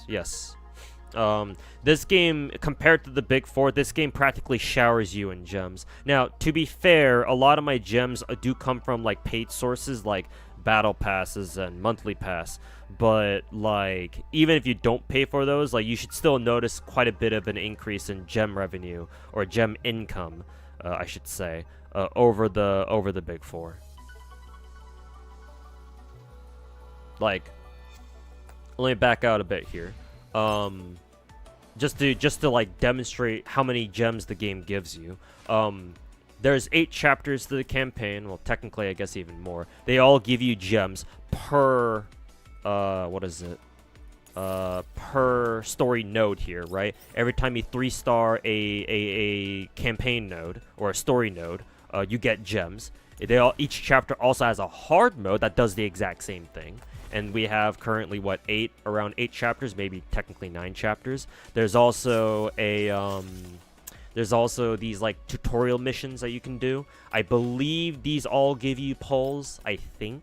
[SPEAKER 2] This game, compared to the Big 4, this game practically showers you in gems. Now, to be fair, a lot of my gems do come from like paid sources like battle passes and monthly pass, but like even if you don't pay for those, like you should still notice quite a bit of an increase in gem revenue or gem income, I should say, over the Big 4. Like, let me back out a bit here. Just to like demonstrate how many gems the game gives you. There's 8 chapters to the campaign. Well, technically, I guess even more. They all give you gems per what is it? Per story node here, right? Every time you 3-star a campaign node or a story node, you get gems. Each chapter also has a hard mode that does the exact same thing. And we have currently what, around 8 chapters, maybe technically 9 chapters. There's also these like tutorial missions that you can do. I believe these all give you pulls. I think.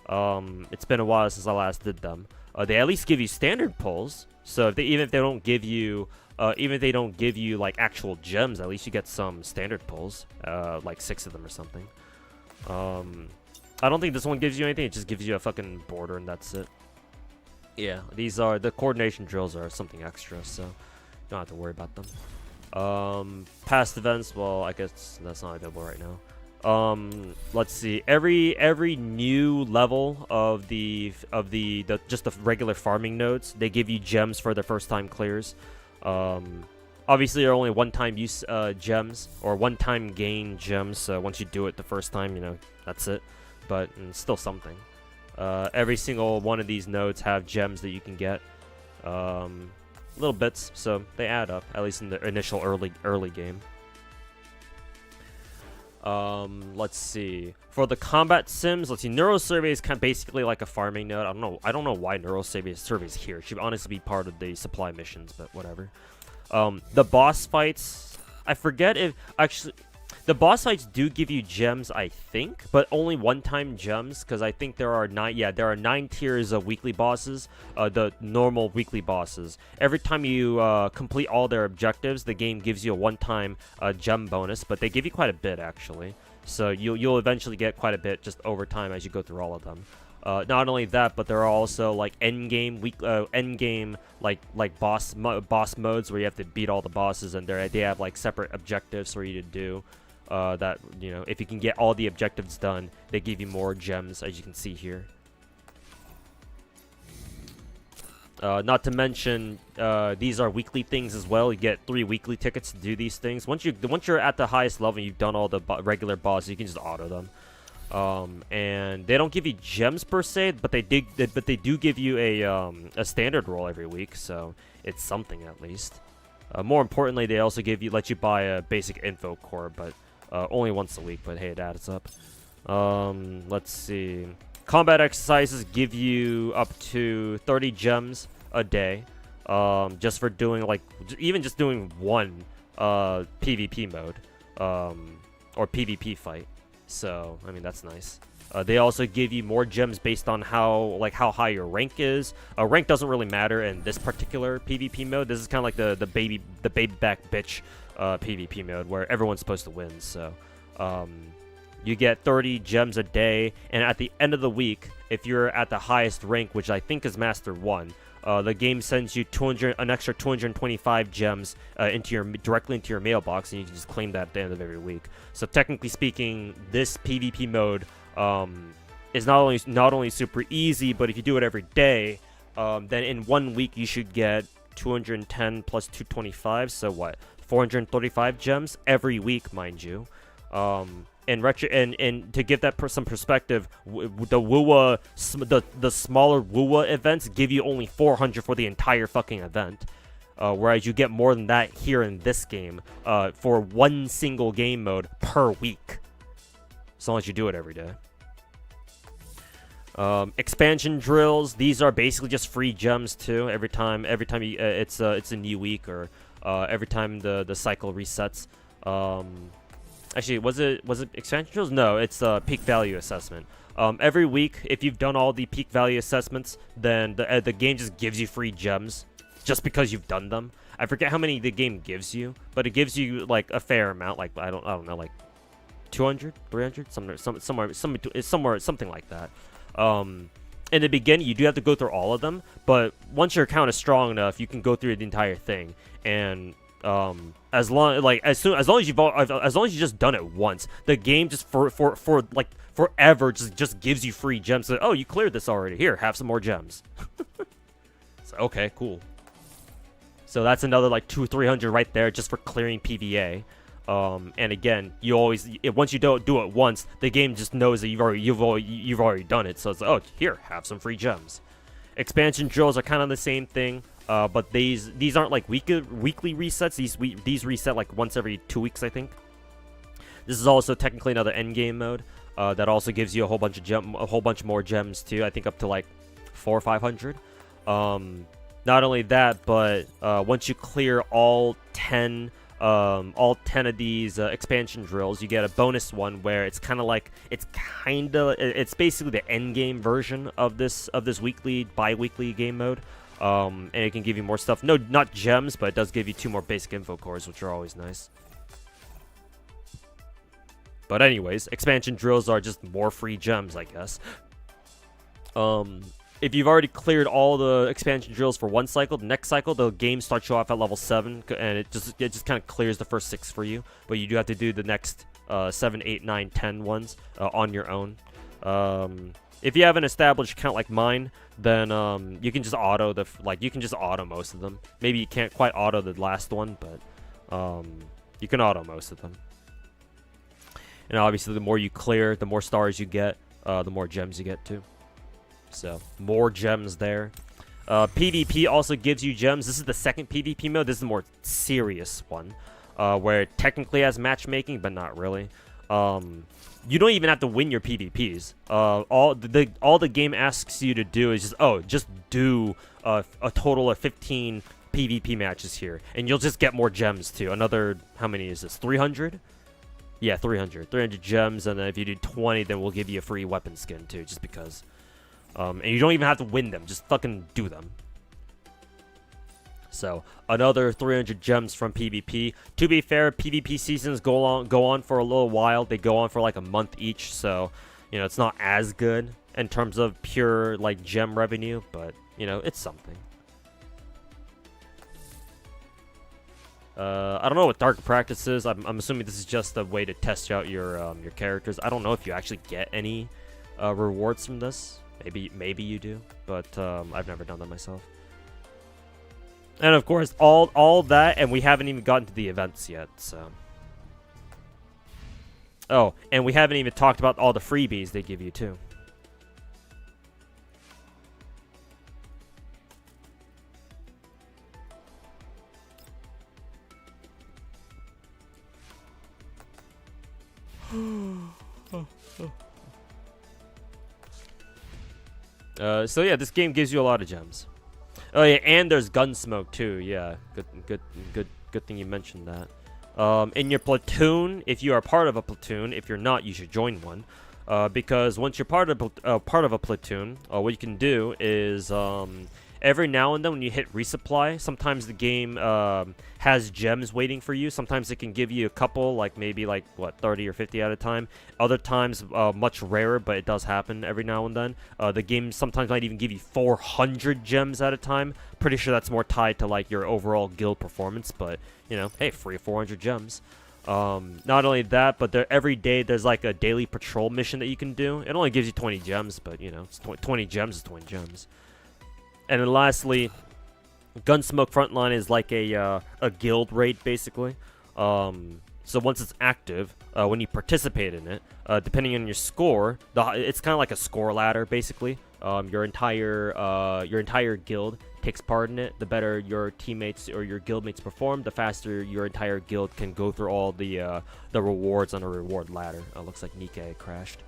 [SPEAKER 2] It's been a while since I last did them. They at least give you standard pulls. So even if they don't give you like actual gems, at least you get some standard pulls, like 6 of them or something. I don't think this one gives you anything. It just gives you a fucking border and that's it. Yeah, the coordination drills are something extra, so you don't have to worry about them. Past events, well, I guess that's not available right now. Let's see. Every new level of just the regular farming nodes, they give you gems for their first time clears. Obviously, they're only one-time use gems or one-time gain gems. So once you do it the first time, that's it. But still something. Every single one of these nodes have gems that you can get, little bits, so they add up, at least in the initial early game. Let's see. For the combat sims, let's see. Neurosurvey is kind of basically like a farming node. I don't know why Neurosurvey is here. It should honestly be part of the supply missions, but whatever. The boss fights, I forget if actually. The boss fights do give you gems, I think, but only one-time gems, because I think there are 9 tiers of weekly bosses, the normal weekly bosses. Every time you complete all their objectives, the game gives you a one-time gem bonus, but they give you quite a bit, actually. So you'll eventually get quite a bit just over time as you go through all of them. Not only that, but there are also like endgame boss modes where you have to beat all the bosses, and they have like separate objectives for you to do. That, if you can get all the objectives done, they give you more gems, as you can see here. Not to mention, these are weekly things as well. You get 3 weekly tickets to do these things. Once you're at the highest level and you've done all the regular bosses, you can just auto them. And they don't give you gems per se, but they do give you a standard roll every week, so it's something at least. More importantly, they also let you buy a basic info core, but only once a week, but hey, it adds up. Let's see. Combat exercises give you up to 30 gems a day, just for doing just doing one PvP mode, or PvP fight. So, I mean, that's nice. They also give you more gems based on how high your rank is. Rank doesn't really matter in this particular PvP mode. This is kind of like the baby back bitch PvP mode where everyone's supposed to win. So you get 30 gems a day, and at the end of the week, if you're at the highest rank, which I think is Master 1, the game sends you an extra 225 gems directly into your mailbox, and you can just claim that at the end of every week. So technically speaking, this PvP mode is not only super easy, but if you do it every day, then in 1 week you should get 210 plus 225, so what? 435 gems every week, mind you. And to give that some perspective, the Wuwa, the smaller Wuwa events give you only 400 for the entire fucking event. Whereas you get more than that here in this game for one single game mode per week, as long as you do it every day. Expansion drills, these are basically just free gems too. Every time you, it's a new week, or every time the cycle resets. Actually, was it expansion drills? No, it's peak value assessment. Every week, if you've done all the peak value assessments, then the game just gives you free gems, just because you've done them. I forget how many the game gives you, but it gives you like a fair amount. Like I don't know, like 200, 300, something like that. In the beginning, you do have to go through all of them, but once your account is strong enough, you can go through the entire thing. And as long as you just done it once, the game just for forever just gives you free gems. So, oh, you cleared this already. Here, have some more gems. So, okay, cool. So that's another like 200-300 right there just for clearing PVA. And again, once you don't do it once, the game just knows that you've already done it. So it's like, oh, here, have some free gems. Expansion drills are kind of the same thing, but these aren't like weekly resets. These reset like once every 2 weeks, I think. This is also technically another end game mode that also gives you a whole bunch more gems too. I think up to like 400 or 500. Not only that, but once you clear all 10 of these expansion drills, you get a bonus one where it's basically the end game version of this bi-weekly game mode, and it can give you more stuff. No, not gems, but it does give you 2 more basic info cores, which are always nice. But anyways, expansion drills are just more free gems, I guess. If you've already cleared all the expansion drills for one cycle, the next cycle, the game starts you off at level 7, and it just kind of clears the first 6 for you. But you do have to do the next 7, 8, 9, 10 ones on your own. If you have an established account like mine, then you can just auto most of them. Maybe you can't quite auto the last one, but you can auto most of them. And obviously, the more you clear, the more stars you get, the more gems you get too. So, more gems there. PvP also gives you gems. This is the second PvP mode. This is the more serious one, where it technically has matchmaking, but not really. You don't even have to win your PvPs. All the game asks you to do is just do a total of 15 PvP matches here, and you'll just get more gems too. Another, how many is this? 300? Yeah, 300. 300 gems, and then if you do 20, then we'll give you a free weapon skin too, just because. And you don't even have to win them, just fucking do them. So, another 300 gems from PvP. To be fair, PvP seasons go on for a little while. They go on for like a month each, so, you know, it's not as good in terms of pure, like, gem revenue, but, you know, it's something. I don't know what Dark Practice is. I'm assuming this is just a way to test out your characters. I don't know if you actually get any rewards from this. Maybe you do, but I've never done that myself. And of course, all that, and we haven't even gotten to the events yet, so. Oh, and we haven't even talked about all the freebies they give you too. So yeah, this game gives you a lot of gems. Oh yeah, and there's Gunsmoke too. Yeah, good thing you mentioned that. In your platoon, if you are part of a platoon, if you're not, you should join one. Because once you're part of a platoon, what you can do is every now and then when you hit resupply, sometimes the game has gems waiting for you. Sometimes it can give you a couple, like maybe like what 30 or 50 at a time. Other times much rarer, but it does happen every now and then. The game sometimes might even give you 400 gems at a time. Pretty sure that's more tied to like your overall guild performance, but you know, hey, free 400 gems. Not only that, but every day there's like a daily patrol mission that you can do. It only gives you 20 gems, but you know, it's 20 gems is 20 gems. And then lastly, Gunsmoke Frontline is like a guild raid, basically. So once it's active, when you participate in it, depending on your score, it's kind of like a score ladder, basically. Your entire guild takes part in it. The better your teammates or your guildmates perform, the faster your entire guild can go through all the rewards on a reward ladder. Looks like Nikkei crashed.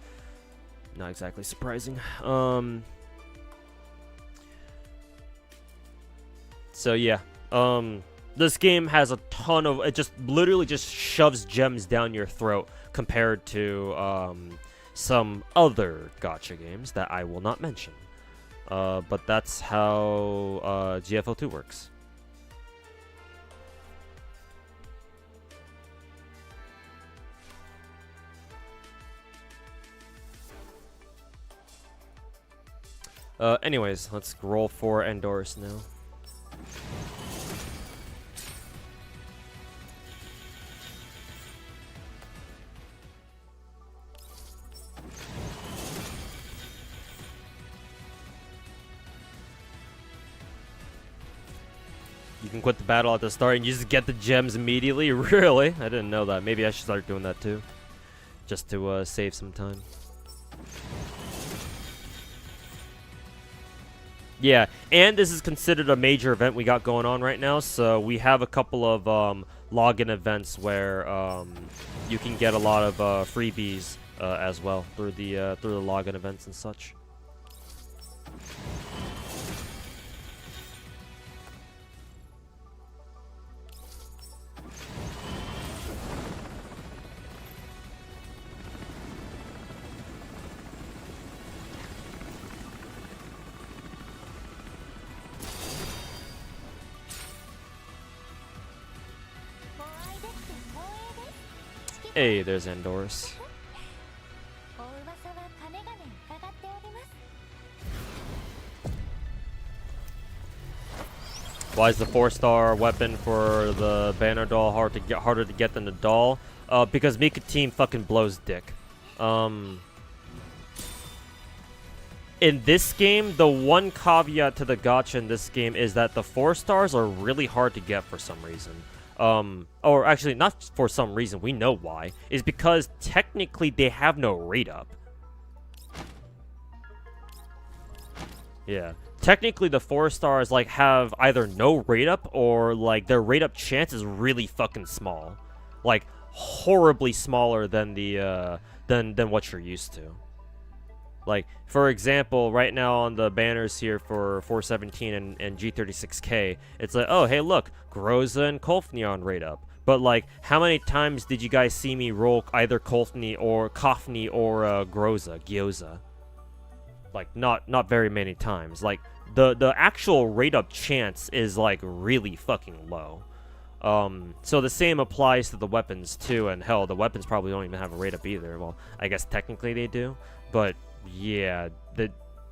[SPEAKER 2] Not exactly surprising. So yeah, this game has a ton of, it just literally just shoves gems down your throat compared to some other gacha games that I will not mention. But that's how GFL2 works. Anyways, let's roll for Endorse now. You can quit the battle at the start and you just get the gems immediately? Really? I didn't know that. Maybe I should start doing that too. Just to save some time. Yeah, and this is considered a major event we got going on right now, so we have a couple of login events where you can get a lot of freebies as well through the login events and such. Hey, there's Endorse. Why is the 4-star weapon for the banner doll harder to get than the doll? Because Mika Team fucking blows dick. In this game, the one caveat to the gacha in this game is that the 4-stars are really hard to get for some reason. Or actually, not for some reason, we know why. Is because technically they have no rate up. Yeah. Technically, the 4-stars, like, have either no rate up or, like, their rate up chance is really fucking small. Like, horribly smaller than the, than what you're used to. Like, for example, right now on the banners here for 417 and G36K, it's like, oh, hey, look, Groza and Kolfni on rate up. But, like, how many times did you guys see me roll either Kofni or Gyoza? Like, not very many times. Like, the actual rate up chance is, like, really fucking low. So the same applies to the weapons, too, and hell, the weapons probably don't even have a rate up either. Well, I guess technically they do, but yeah,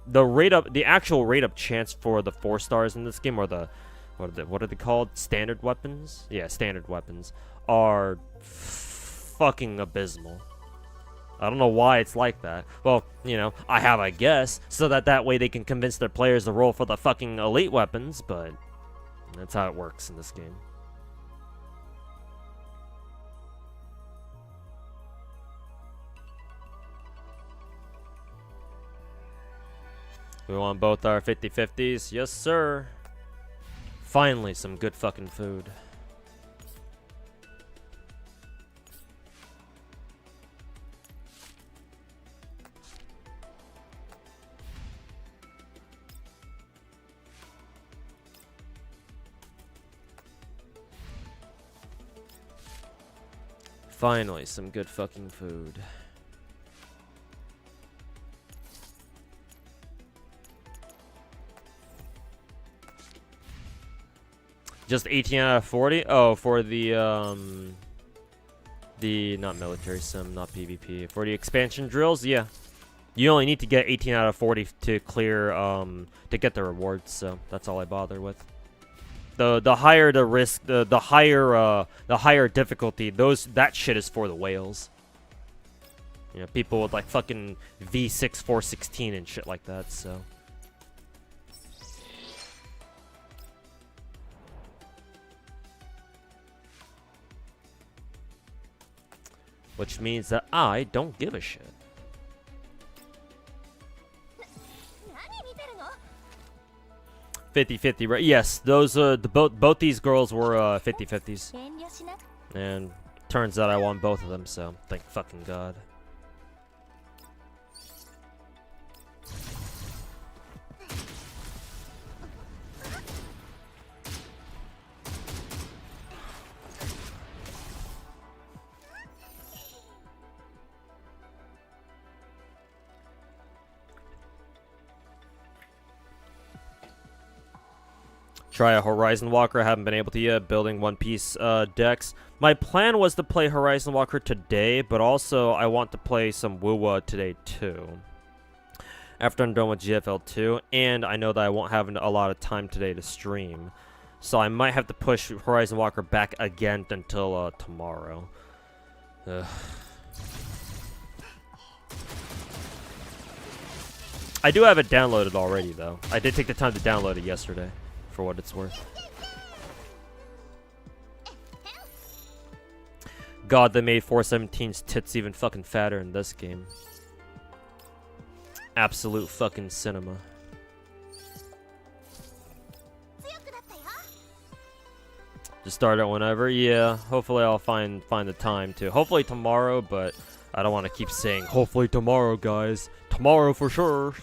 [SPEAKER 2] the rate up, the actual rate up chance for the 4-stars in this game, or the what are they called? Standard weapons? Yeah, standard weapons are fucking abysmal. I don't know why it's like that. Well, you know, I have a guess, so that way they can convince their players to roll for the fucking elite weapons, but that's how it works in this game. We want both our 50-50s. Yes, sir. Finally, some good fucking food. Finally, some good fucking food. Just 18 out of 40? Oh, for the not military sim, not PvP. For the expansion drills, yeah. You only need to get 18 out of 40 to clear, to get the rewards, so that's all I bother with. The higher the risk, the higher difficulty, that shit is for the whales. You know, people with like fucking V6 416 and shit like that, so. which means that I don't give a shit.
[SPEAKER 1] 何見てるの
[SPEAKER 2] 50-50, right? Yes, those both these girls were 50-50s.
[SPEAKER 1] 遠慮しな
[SPEAKER 2] And turns out I won both of them, so thank fucking god. Try a Horizon Walker. I haven't been able to yet. Building One Piece decks. My plan was to play Horizon Walker today, but also I want to play some Wuwa today too. After I'm done with GFL2, and I know that I won't have a lot of time today to stream, so I might have to push Horizon Walker back again until tomorrow. Ugh. I do have it downloaded already, though. I did take the time to download it yesterday. For what it's worth. God, they made 417's tits even fucking fatter in this game. Absolute fucking cinema. Just start it whenever. Yeah, hopefully I'll find the time to. Hopefully tomorrow, but I don't want to keep saying hopefully tomorrow, guys. Tomorrow for sure.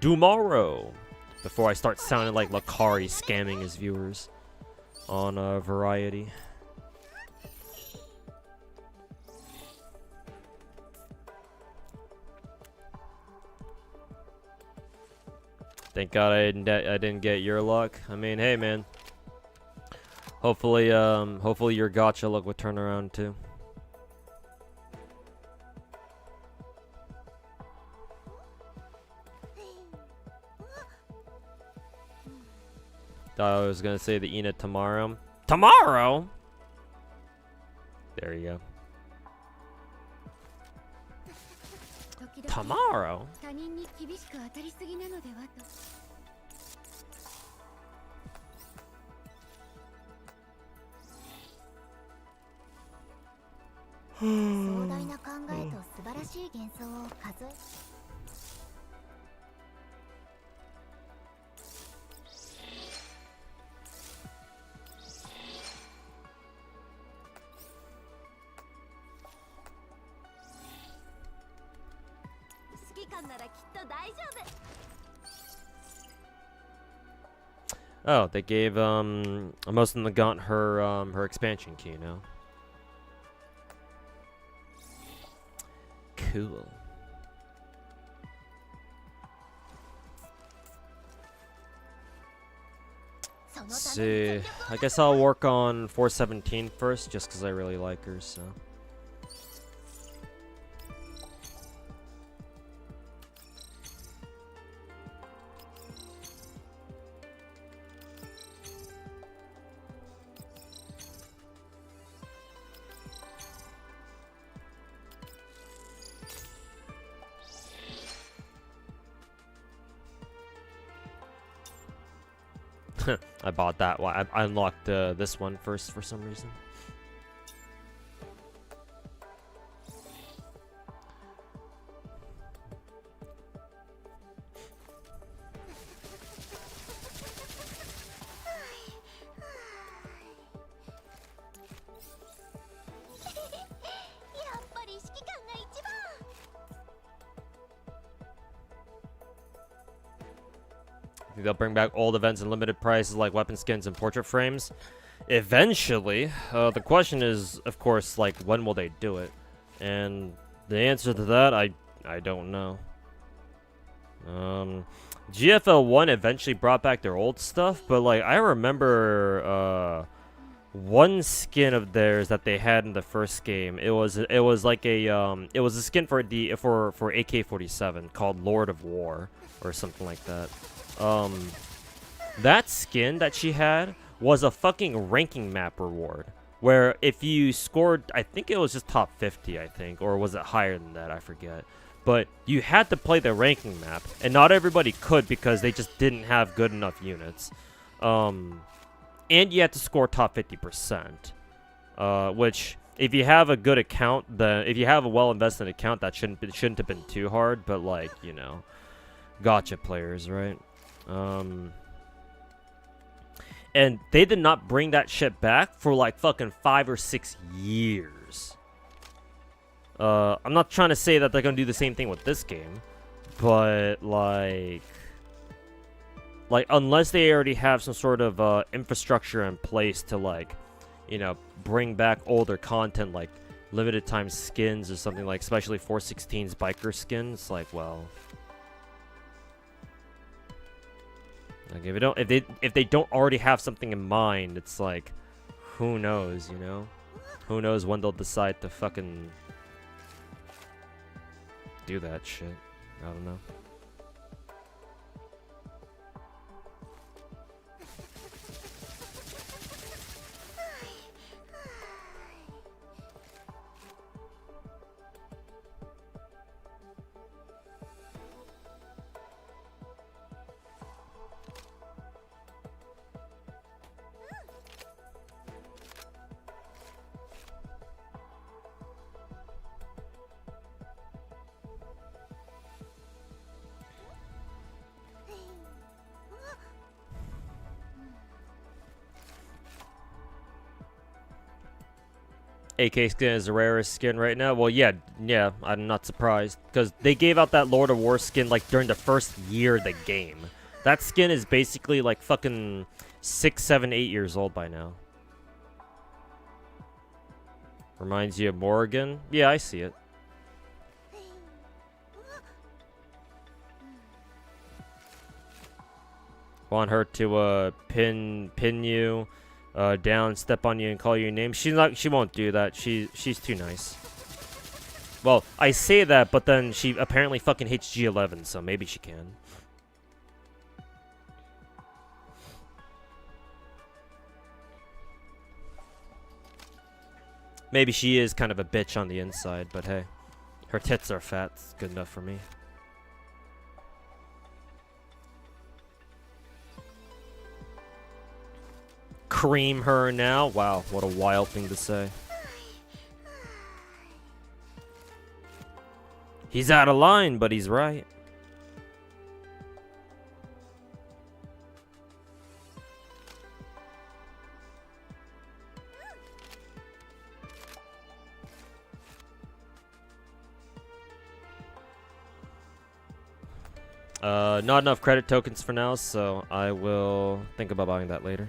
[SPEAKER 2] Tomorrow, before I start sounding like Lakari scamming his viewers on Variety. Thank God I didn't get your luck. I mean, hey man. Hopefully your gacha luck will turn around too. Thought I was gonna say the Ina tomorrow. Tomorrow? There you go. Tomorrow? Oh, they gave most of the Gaunt her expansion key now. Cool. Let's see. I guess I'll work on 417 first, just because I really like her, so. I bought that one. I unlocked this one first for some reason. They'll bring back old events and limited prices like weapon skins and portrait frames. Eventually. The question is, of course, like, when will they do it? And the answer to that, I don't know. GFL1 eventually brought back their old stuff, but like I remember one skin of theirs that they had in the first game. It was like a it was a skin for AK-47 called Lord of War or something like that. That skin that she had was a fucking ranking map reward, where if you scored, I think it was just top 50, I think, or was it higher than that, I forget. But you had to play the ranking map, and not everybody could because they just didn't have good enough units. And you had to score top 50%. Which if you have a good account, if you have a well invested account, that shouldn't have been too hard. But like, you know, gotcha players, right? And they did not bring that shit back for like fucking 5 or 6 years. I'm not trying to say that they're gonna do the same thing with this game, but like unless they already have some sort of infrastructure in place to like, you know, bring back older content like limited time skins or something, like especially 416's biker skins, like, well, like if they don't already have something in mind, it's like, who knows, you know? Who knows when they'll decide to fucking do that shit. I don't know. AK skin is the rarest skin right now. Well, yeah, I'm not surprised, because they gave out that Lord of War skin like during the first year of the game. That skin is basically like fucking 6, 7, 8 years old by now. Reminds you of Morrigan? Yeah, I see it. Want her to pin you down, step on you, and call you your name? She won't do that. She's too nice. Well, I say that, but then she apparently fucking hates G11, so maybe she can. Maybe she is kind of a bitch on the inside, but hey, her tits are fat. It's good enough for me. Cream her now? Wow, what a wild thing to say. He's out of line, but he's right. Not enough credit tokens for now, so I will think about buying that later.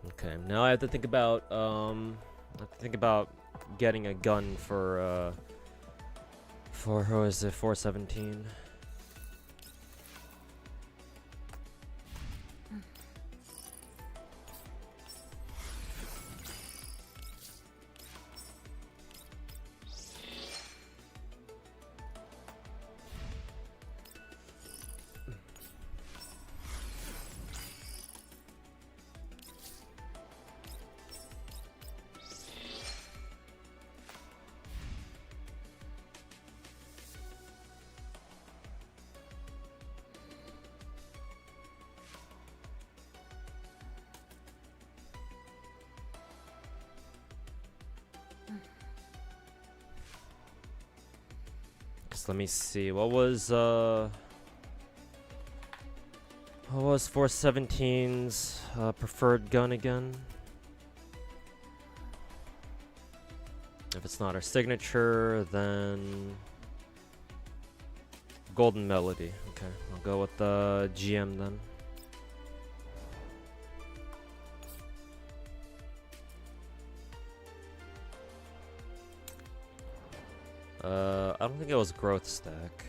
[SPEAKER 2] Okay, now I have to think about getting a gun for who is it, 417. Let me see. What was 417's preferred gun again? If it's not our signature, then Golden Melody. Okay, I'll go with the GM then. I don't think it was growth stack.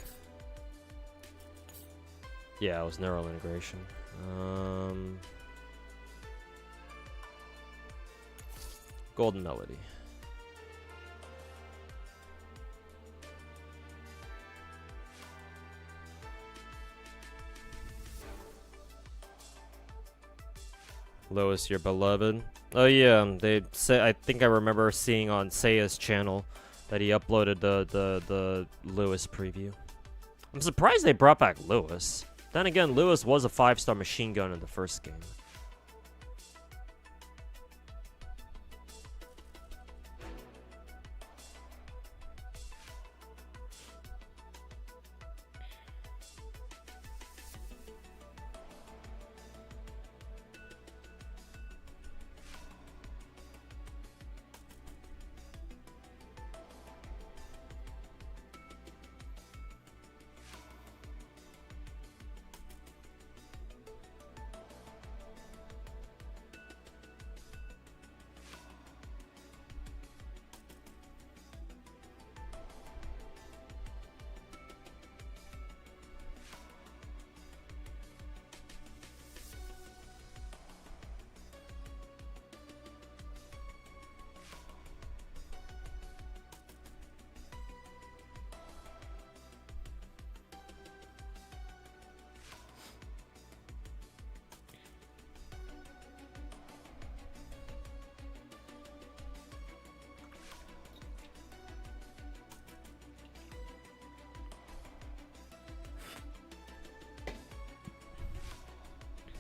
[SPEAKER 2] Yeah, it was neural integration. Golden Melody. Lois, your beloved. Oh yeah, they say. I think I remember seeing on Seiya's channel that he uploaded the Lewis preview. I'm surprised they brought back Lewis. Then again, Lewis was a 5-star machine gun in the first game.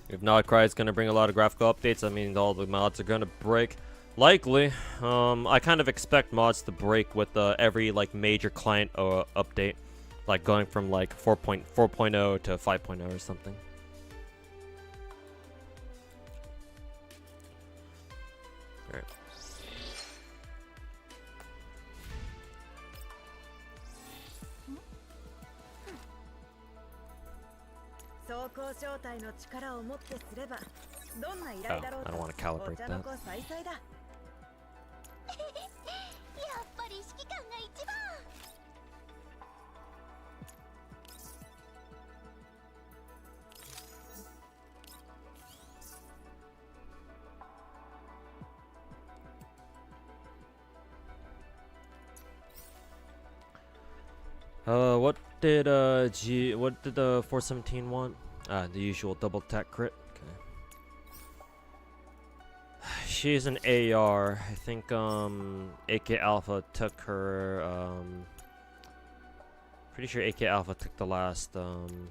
[SPEAKER 2] If not, Cry is gonna bring a lot of graphical updates. I mean, all the mods are gonna break. Likely. I kind of expect mods to break with every like major client update, like going from like 4.0 to 5.0 or something. All right.
[SPEAKER 3] 装甲小隊の力をもってすればどんな依
[SPEAKER 2] Oh,
[SPEAKER 3] 頼だろう
[SPEAKER 2] I don't want to
[SPEAKER 3] と
[SPEAKER 2] calibrate
[SPEAKER 3] お茶の
[SPEAKER 2] that.
[SPEAKER 3] 子さいさいだ。
[SPEAKER 1] やっぱり指揮官が一番。
[SPEAKER 2] What did the 417 want? The usual double attack crit. Okay. She's an AR. I think AK Alpha took her pretty sure AK Alpha took the last one.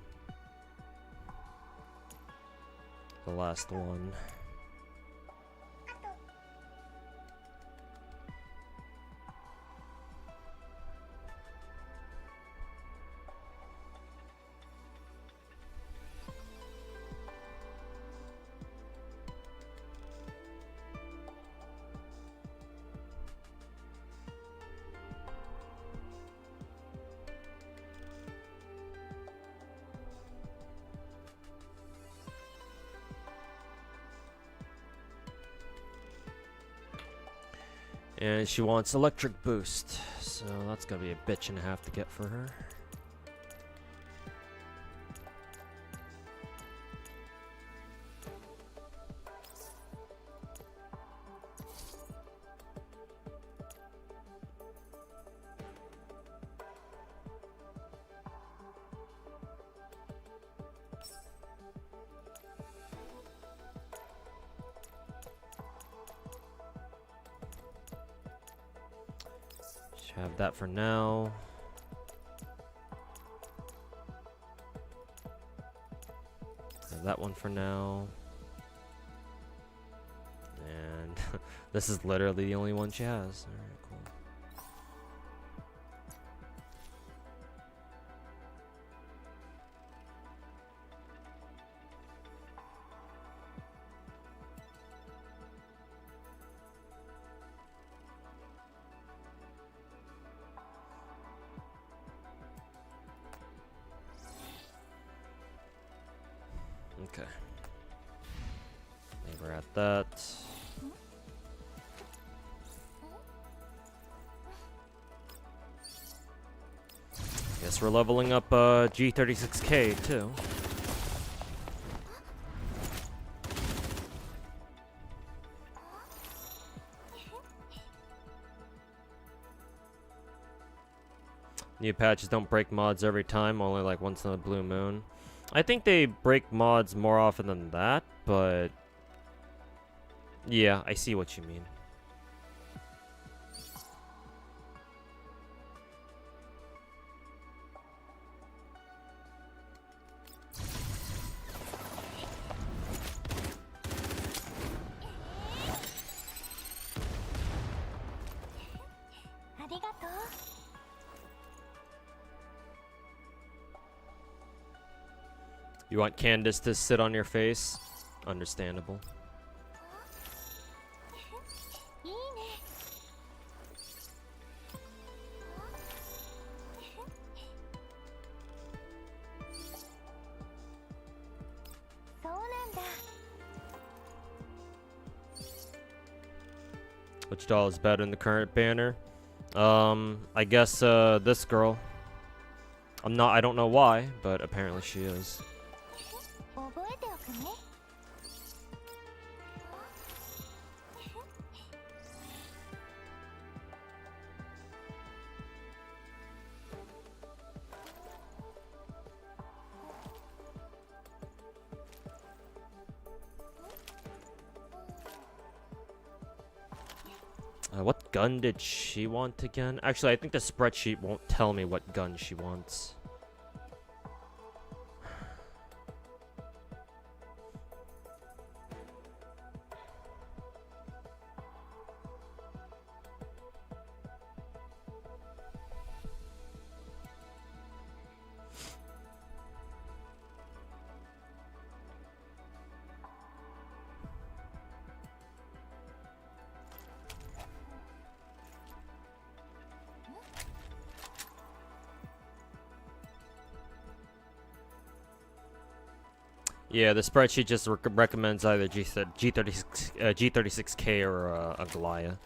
[SPEAKER 2] And she wants electric boost, so that's gonna be a bitch and a half to get for her. Have that for now. Have that one for now. And this is literally the only one she has. Alright, cool. Okay. Leave her at that. Guess we're leveling up G36K too. New patches don't break mods every time, only like once in a blue moon. I think they break mods more often than that, but Yeah, I see what you mean. You want Candace to sit on your face? Understandable. Which doll is better in the current banner? I guess this girl. I don't know why, but apparently she is. What gun did she want again? Actually, I think the spreadsheet won't tell me what gun she wants. Yeah, the spreadsheet just recommends either G36K or a Goliath.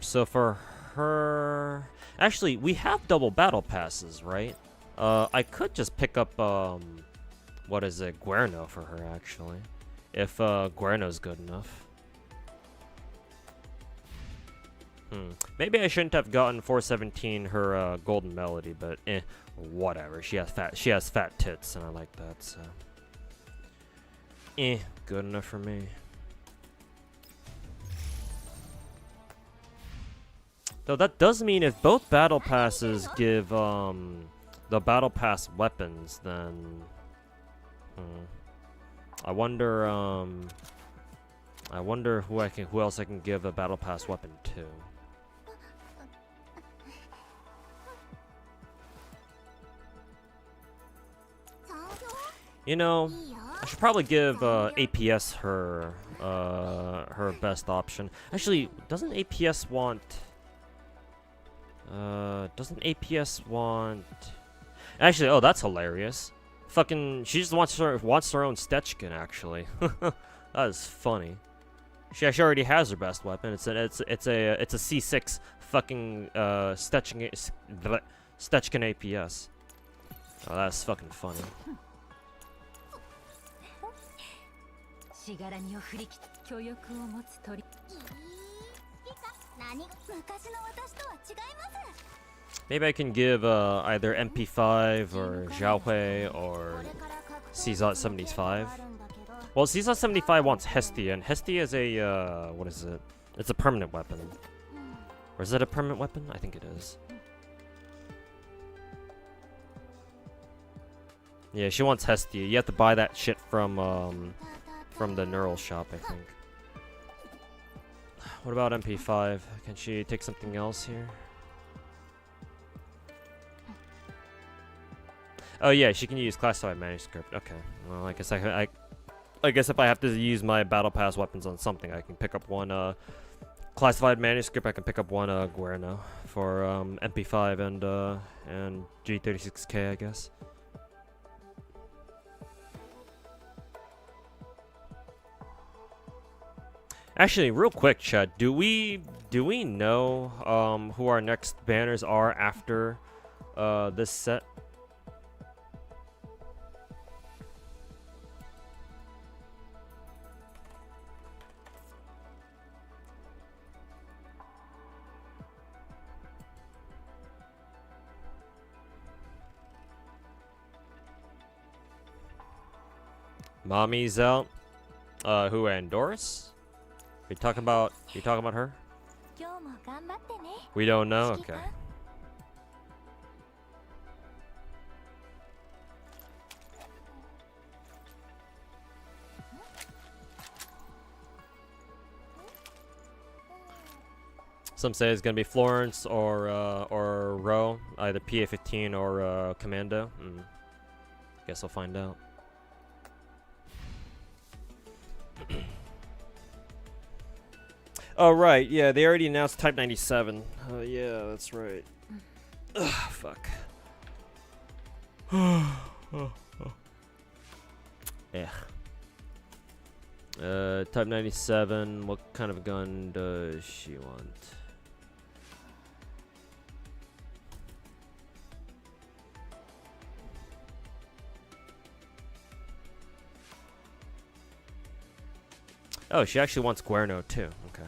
[SPEAKER 2] So for her, actually, we have double battle passes, right? I could just pick up what is it, Guerno for her actually, if Guerno's good enough. Maybe I shouldn't have gotten 417 her golden melody, but whatever. She has fat tits, and I like that, so. Good enough for me. Though that does mean if both battle passes give the battle pass weapons, then I wonder who else I can give a battle pass weapon to. You know, I should probably give APS her best option. Actually, doesn't APS want? Doesn't APS want? Actually, oh, that's hilarious. Fucking, she just wants her own Stetchkin. Actually, that is funny. She actually already has her best weapon. It's a C6 fucking Stetchkin APS. Oh, that's fucking funny. Maybe I can give either MP5 or Xiaohui or CZ75. Well, CZ75 wants Hestia, and Hestia is a what is it? It's a permanent weapon. Or is it a permanent weapon? I think it is. Yeah, she wants Hestia. You have to buy that shit from the neural shop, I think. What about MP5? Can she take something else here? Oh yeah, she can use classified manuscript. Okay. Well, I guess I guess if I have to use my battle pass weapons on something, I can pick up one classified manuscript. I can pick up one Guerno for MP5 and G36K, I guess. Actually, real quick, Chad, do we know who our next banners are after this set? Mommy's out. Who, and Doris? You talking about her?
[SPEAKER 1] 今日も頑張ってね
[SPEAKER 2] We don't know.
[SPEAKER 1] 指揮
[SPEAKER 2] Okay.
[SPEAKER 1] 官
[SPEAKER 2] Some say it's gonna be Florence or Ro, either PA-15 or Commando. Guess I'll find out. Oh right, yeah, they already announced Type 97. Yeah, that's right. Ugh, fuck. Yeah. Type 97. What kind of gun does she want? Oh, she actually wants Guerno too. Okay.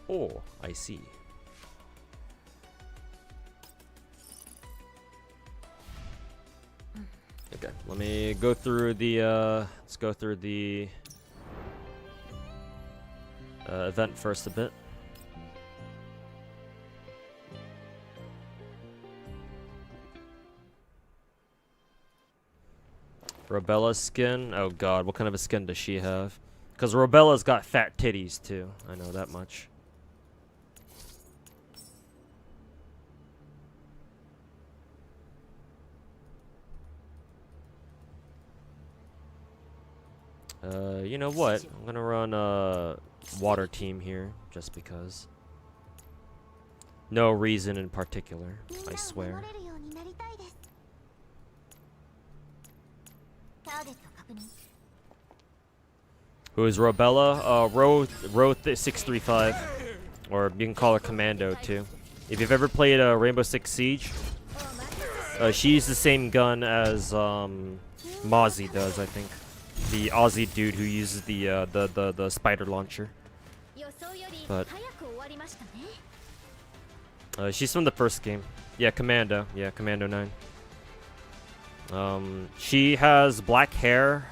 [SPEAKER 2] Oh, I see. Okay, let me go through the let's go through the event first a bit. Robella's skin. Oh god, what kind of a skin does she have? Because Robella's got fat titties too. I know that much. You know what? I'm gonna run a water team here, just because. No reason in particular, I swear.
[SPEAKER 1] ターゲット確認
[SPEAKER 2] Who is Robella? Ro 635, or you can call her Commando too. If you've ever played Rainbow Six Siege, she's the same gun as Mozzie does, I think. The Aussie dude who uses the spider launcher.
[SPEAKER 1] 予想より
[SPEAKER 2] But
[SPEAKER 1] 早く終わりましたね
[SPEAKER 2] she's from the first game. Yeah, Commando. Yeah, Commando 9. She has black hair.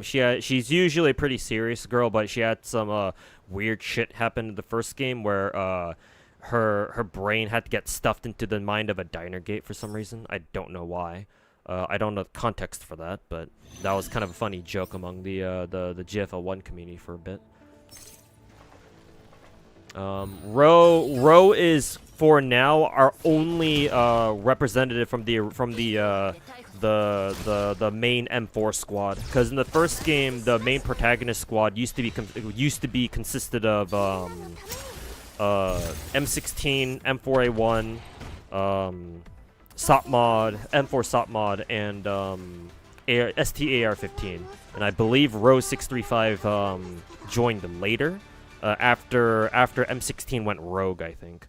[SPEAKER 2] She's usually a pretty serious girl, but she had some weird shit happen in the first game where her brain had to get stuffed into the mind of a diner gate for some reason. I don't know why. I don't know the context for that, but that was kind of a funny joke among the GFL1 community for a bit. Ro is for now our only representative from the main M4 squad, because in the first game the main protagonist squad used to be consisted of M16, M4A1, SOP-mod, M4 SOP-mod, and STAR-15, and I believe Ro 635 joined them later. After M16 went rogue, I think,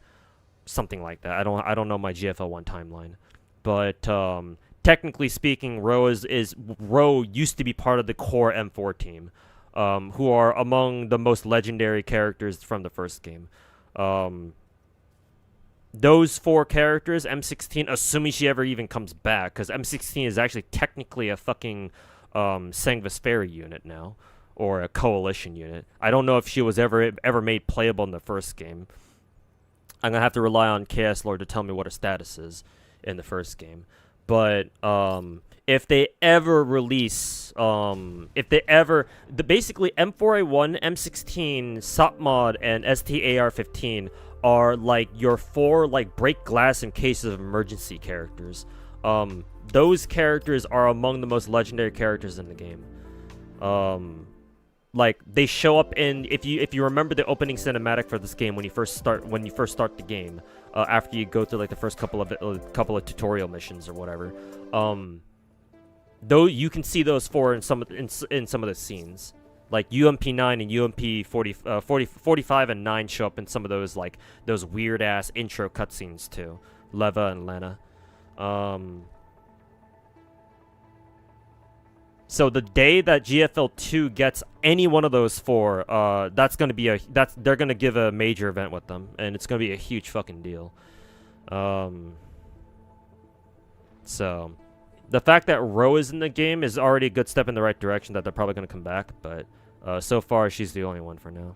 [SPEAKER 2] something like that. I don't know my GFL1 timeline, but technically speaking, Ro used to be part of the core M4 team, who are among the most legendary characters from the first game. Those four characters, M16, assuming she ever even comes back, because M16 is actually technically a fucking Sangvisferi unit now. Or a coalition unit. I don't know if she was ever made playable in the first game. I'm gonna have to rely on KS Lord to tell me what her status is in the first game. But if they ever release, basically M4A1, M16, SOP-mod, and STAR-15 are like your four like break glass in cases of emergency characters. Those characters are among the most legendary characters in the game. Like they show up in if you remember the opening cinematic for this game when you first start the game, after you go through like the first couple of tutorial missions or whatever, though you can see those four in some of the scenes, like UMP9 and UMP 45 and 9 show up in some of those like those weird ass intro cutscenes too, Leva and Lena. So the day that GFL2 gets any one of those four, they're gonna give a major event with them, and it's gonna be a huge fucking deal. So the fact that Ro is in the game is already a good step in the right direction, that they're probably gonna come back, but So far, she's the only one for now.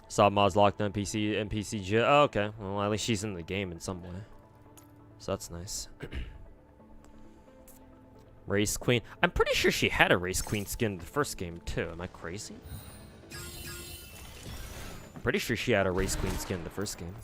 [SPEAKER 2] Saw mods locked on NPC. Oh, okay. Well, at least she's in the game in some way. So that's nice. Race Queen. I'm pretty sure she had a Race Queen skin in the first game, too. Am I crazy? I'm pretty sure she had a Race Queen skin in the first game.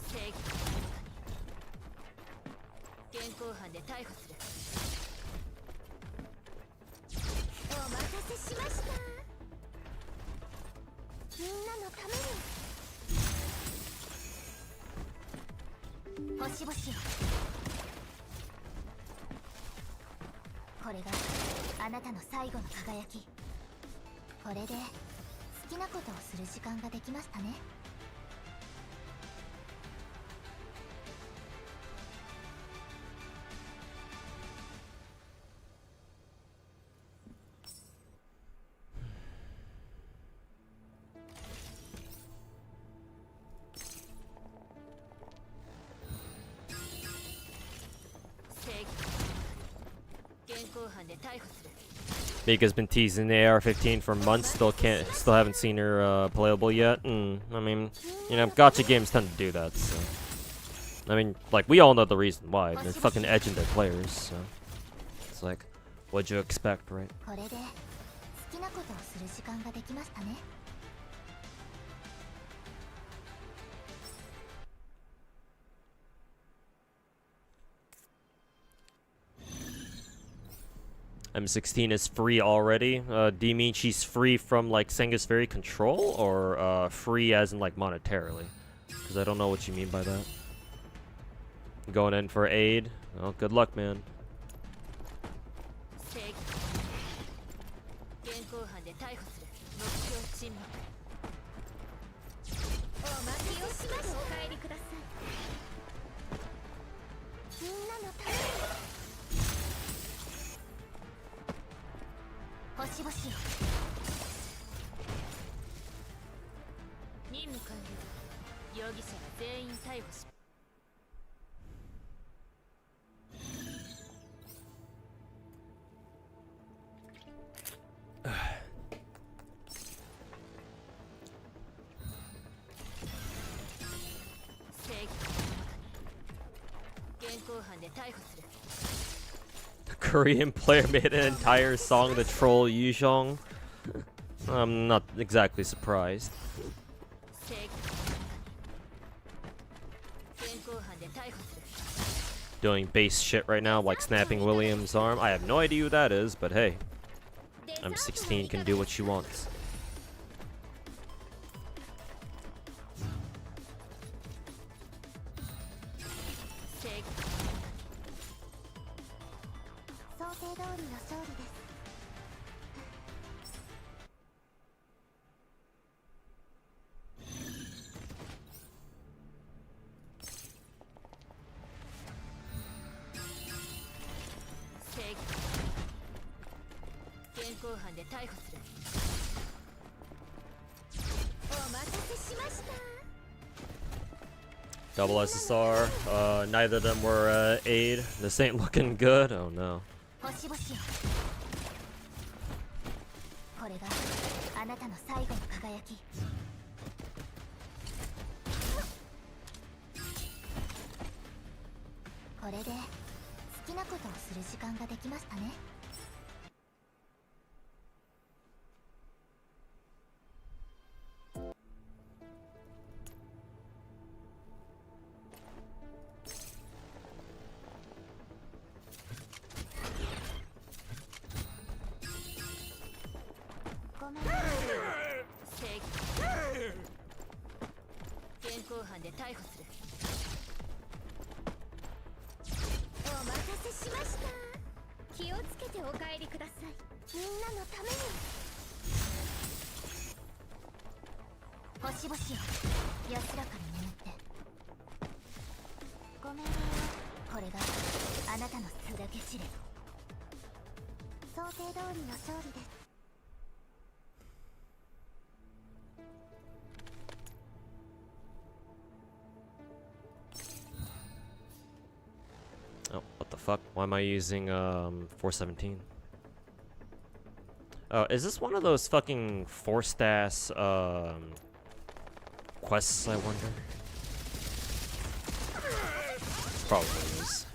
[SPEAKER 2] Mika's been teasing the AR-15 for months. Still haven't seen her playable yet. I mean, you know, gacha games tend to do that. So, I mean, like we all know the reason why. They're fucking edging their players. So, it's like, what'd you expect, right? M16 is free already. Do you mean she's free from like Senga's Fairy control, or free as in like monetarily? Because I don't know what you mean by that. Going in for aid. Well, good luck, man. Korean player made an entire song to troll Yuzhong. I'm not exactly surprised. Doing base shit right now, like snapping William's arm. I have no idea who that is, but hey, M16 can do what she wants. Double SSR. Neither of them were aid. This ain't looking good. Oh no. Oh, what the fuck? Why am I using 417? Is this one of those fucking forced ass quests, I wonder? Probably is.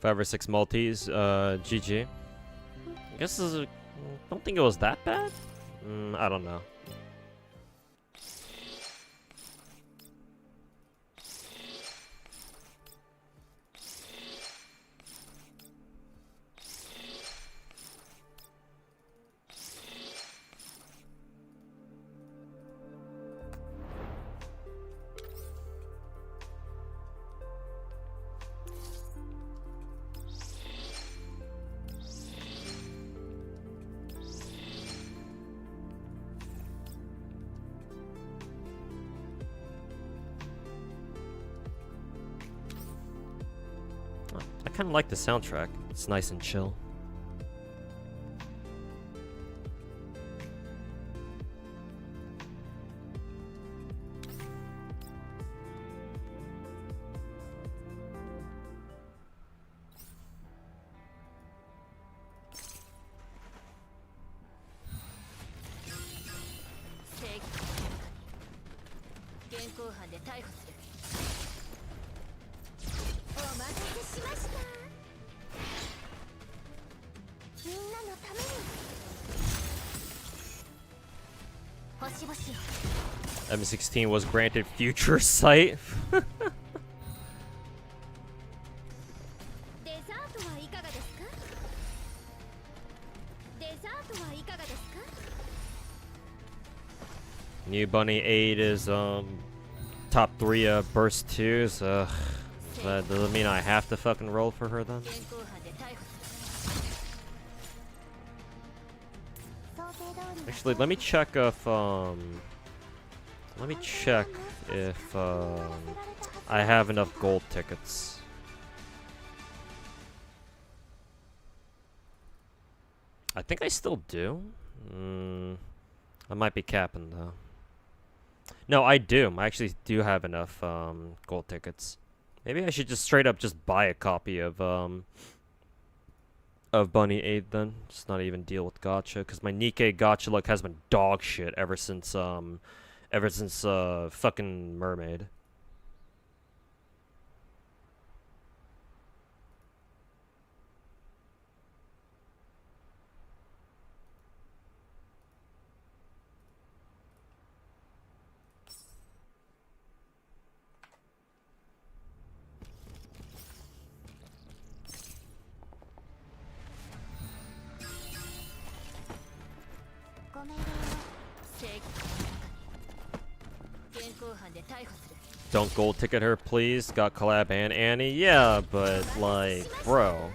[SPEAKER 2] Five or six multis, GG. I guess this is don't think it was that bad? I don't know. I kind of like the soundtrack. It's nice and chill. M16 was granted future sight. New Bunny 8 is top 3 burst 2s. That doesn't mean I have to fucking roll for her then. Actually, let me check if I have enough gold tickets. I think I still do. I might be capping though. No, I do. I actually do have enough gold tickets. Maybe I should just straight up just buy a copy of Bunny 8 then. Just not even deal with gacha, because my Nikkei gacha luck has been dog shit ever since fucking Mermaid. Don't gold ticket her, please. Got collab and Annie. Yeah, but like, bro.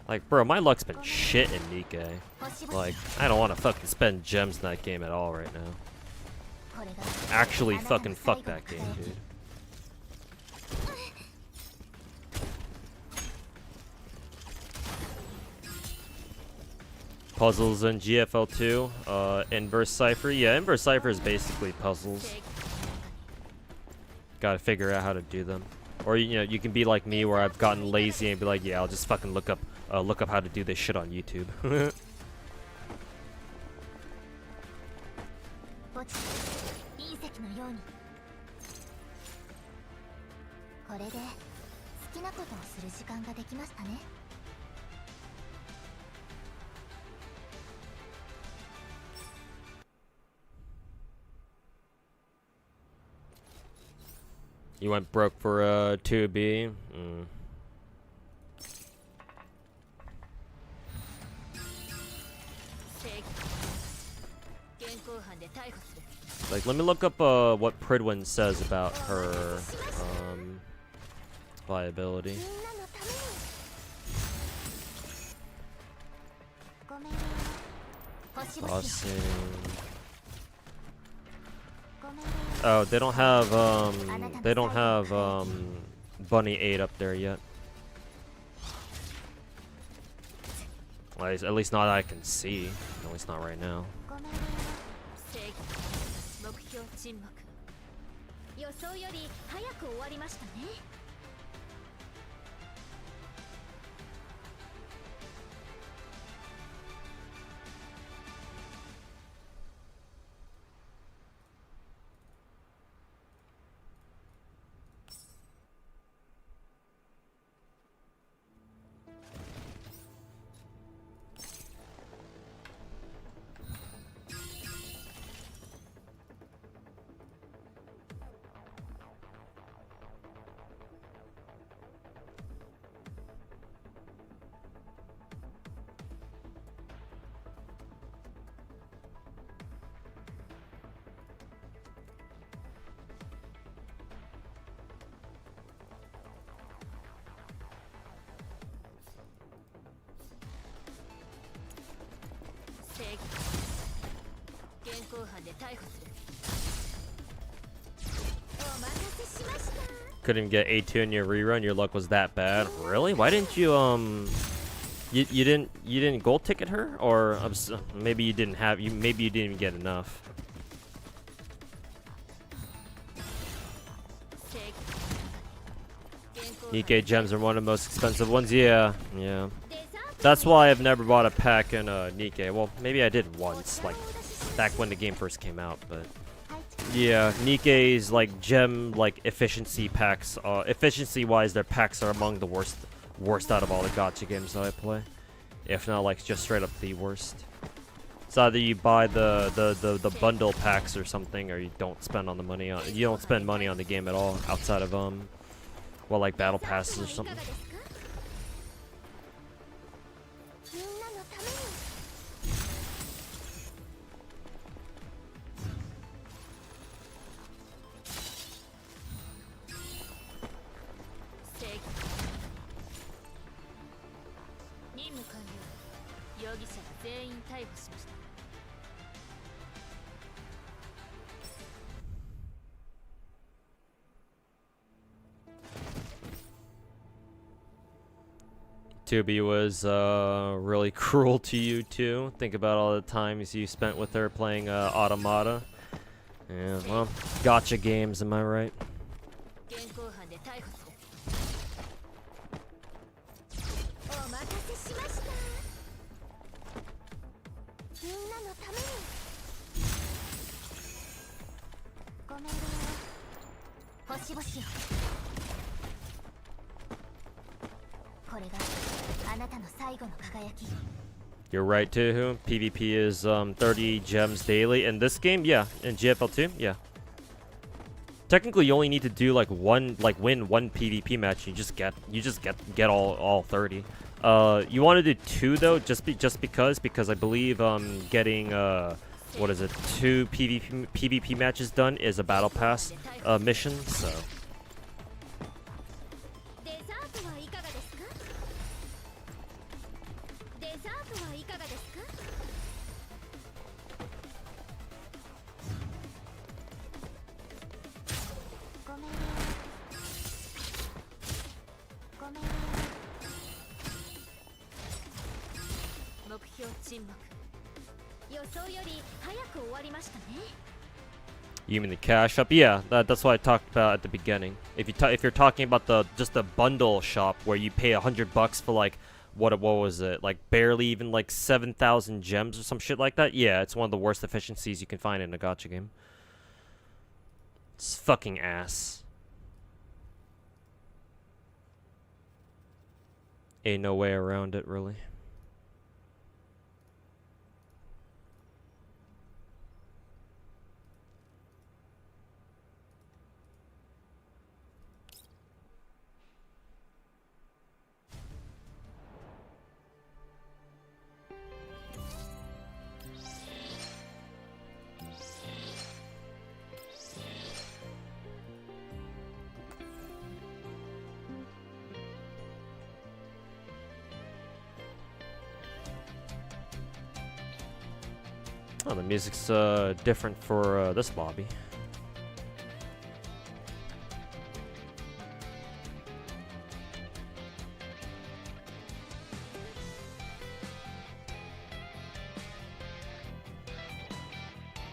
[SPEAKER 2] Like, bro, my luck's been shit in Nikkei. Like, I don't want to fucking spend gems in that game at all right now. Actually, fucking fuck that game, dude. Puzzles in GFL2, inverse cipher. Yeah, inverse cipher is basically puzzles. Gotta figure out how to do them. Or you know, you can be like me, where I've gotten lazy and be like, yeah, I'll just fucking look up how to do this shit on YouTube. You went broke for 2B. Like, let me look up what Pridwin says about her viability.
[SPEAKER 1] みんなのためにご命令を星々を
[SPEAKER 2] Tossing.
[SPEAKER 1] ご命令を
[SPEAKER 2] Oh, they don't have Bunny 8 up there yet. At least not that I can see. At least not right now.
[SPEAKER 1] ご命令を正義目標沈黙予想より早く終わりましたね 正義現行犯で逮捕するお待たせしました
[SPEAKER 2] Couldn't even get A2 in your rerun. Your luck was that bad. Really? Why didn't you you didn't gold ticket her, or maybe you didn't have maybe you didn't even get enough.
[SPEAKER 1] 正義現行犯
[SPEAKER 2] Nikkei gems are one of the most expensive ones. Yeah, yeah.
[SPEAKER 1] デザート
[SPEAKER 2] That's why I've never bought a pack in Nikkei. Well, maybe I did once, like back when the game first came out, but yeah, Nikkei's like gem like efficiency packs. Efficiency-wise, their packs are among the worst out of all the gacha games that I play. If not, like just straight up the worst. It's either you buy the bundle packs or something, or you don't spend on the money on you don't spend money on the game at all outside of well, like battle passes or something.
[SPEAKER 1] みんなのために正義任務完了容疑者が全員逮捕しました
[SPEAKER 2] Tubi was really cruel to you too. Think about all the times you spent with her playing Automata. Yeah, well, gacha games, am I right?
[SPEAKER 1] 現行犯で逮捕するお待たせしましたみんなのためにご命令を星々をこれがあなたの最後の輝き
[SPEAKER 2] You're right too. PvP is 30 gems daily. In this game, yeah. In GFL2, yeah. Technically, you only need to do like win one PvP match. You just get all 30. You want to do 2 though, just because I believe getting what is it, 2 PvP matches done is a battle pass mission. So
[SPEAKER 1] デザートはいかがですかデザートはいかがですかご命令ご命令目標沈黙予想より早く終わりましたね
[SPEAKER 2] you mean the cash up? Yeah, that's what I talked about at the beginning. If you're talking about just the bundle shop where you pay $100 for like what was it, like barely even like 7,000 gems or some shit like that, yeah, it's one of the worst efficiencies you can find in a gacha game. It's fucking ass. Ain't no way around it, really. Oh, the music's different for this lobby.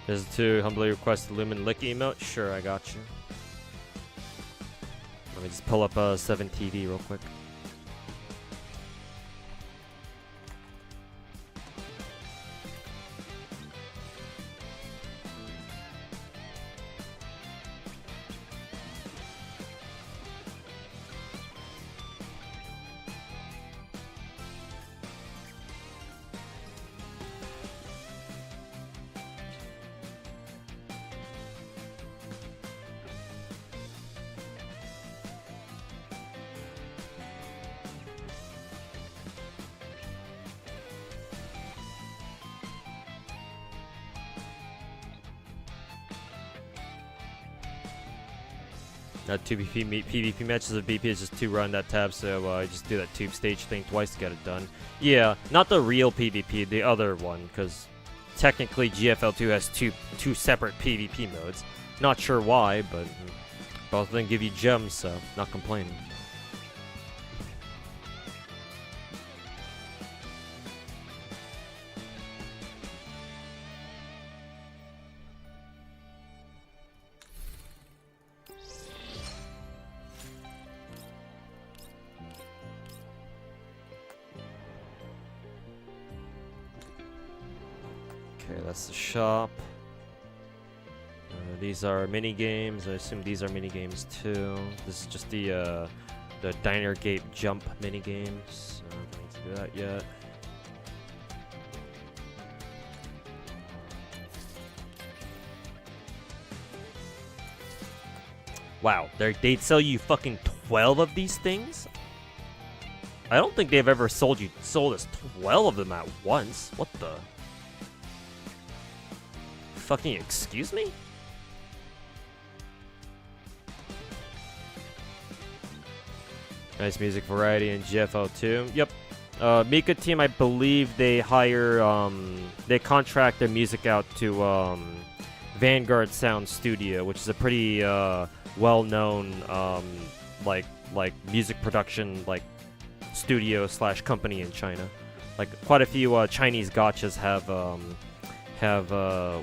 [SPEAKER 2] Is to humbly request the Lumen Lick emote? Sure, I got you. Let me just pull up 7TV real quick. PvP matches of BP is just 2 run that tab, so I just do that tube stage thing twice to get it done. Yeah, not the real PvP, the other one, because technically GFL2 has two separate PvP modes. Not sure why, but both of them give you gems, so not complaining. Okay, that's the shop. These are mini games. I assume these are mini games too. This is just the Diner Gate jump mini games. I don't need to do that yet. Wow, they'd sell you fucking 12 of these things? I don't think they've ever sold us 12 of them at once. What the? Fucking excuse me? Nice music variety in GFL2. Yep. Mika team, I believe they hire, they contract their music out to Vanguard Sound Studio, which is a pretty well-known like music production studio / company in China. Like quite a few Chinese gachas have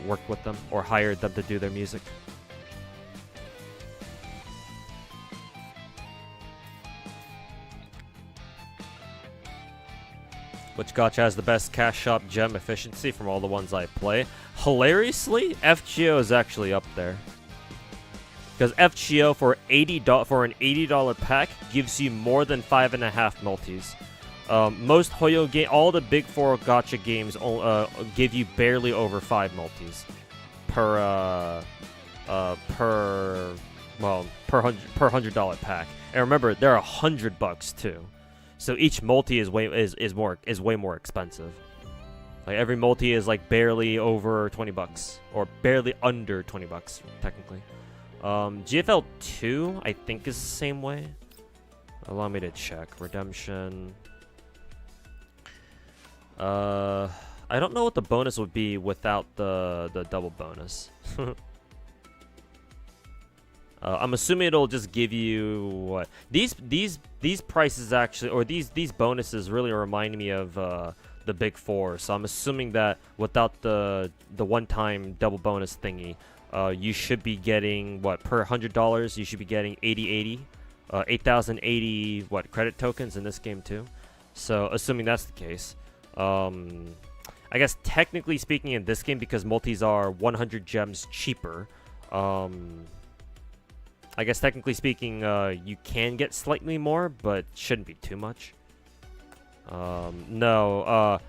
[SPEAKER 2] worked with them or hired them to do their music. Which gacha has the best cash shop gem efficiency from all the ones I play? Hilariously, FGO is actually up there. Because FGO for an $80 pack gives you more than 5.5 multis. Most Hoyo game, all the big 4 gacha games give you barely over 5 multis per $100 pack. And remember, they're $100 too. So each multi is way more expensive. Like every multi is like barely over $20 or barely under $20 technically. GFL2 I think is the same way. Allow me to check. Redemption. I don't know what the bonus would be without the double bonus. I'm assuming it'll just give you what these prices actually, or these bonuses really remind me of the big 4. So I'm assuming that without the one-time double bonus thingy, you should be getting what per $100 you should be getting 8,080 credit tokens in this game too. So assuming that's the case, I guess technically speaking in this game, because multis are 100 gems cheaper, I guess technically speaking, you can get slightly more, but shouldn't be too much. No,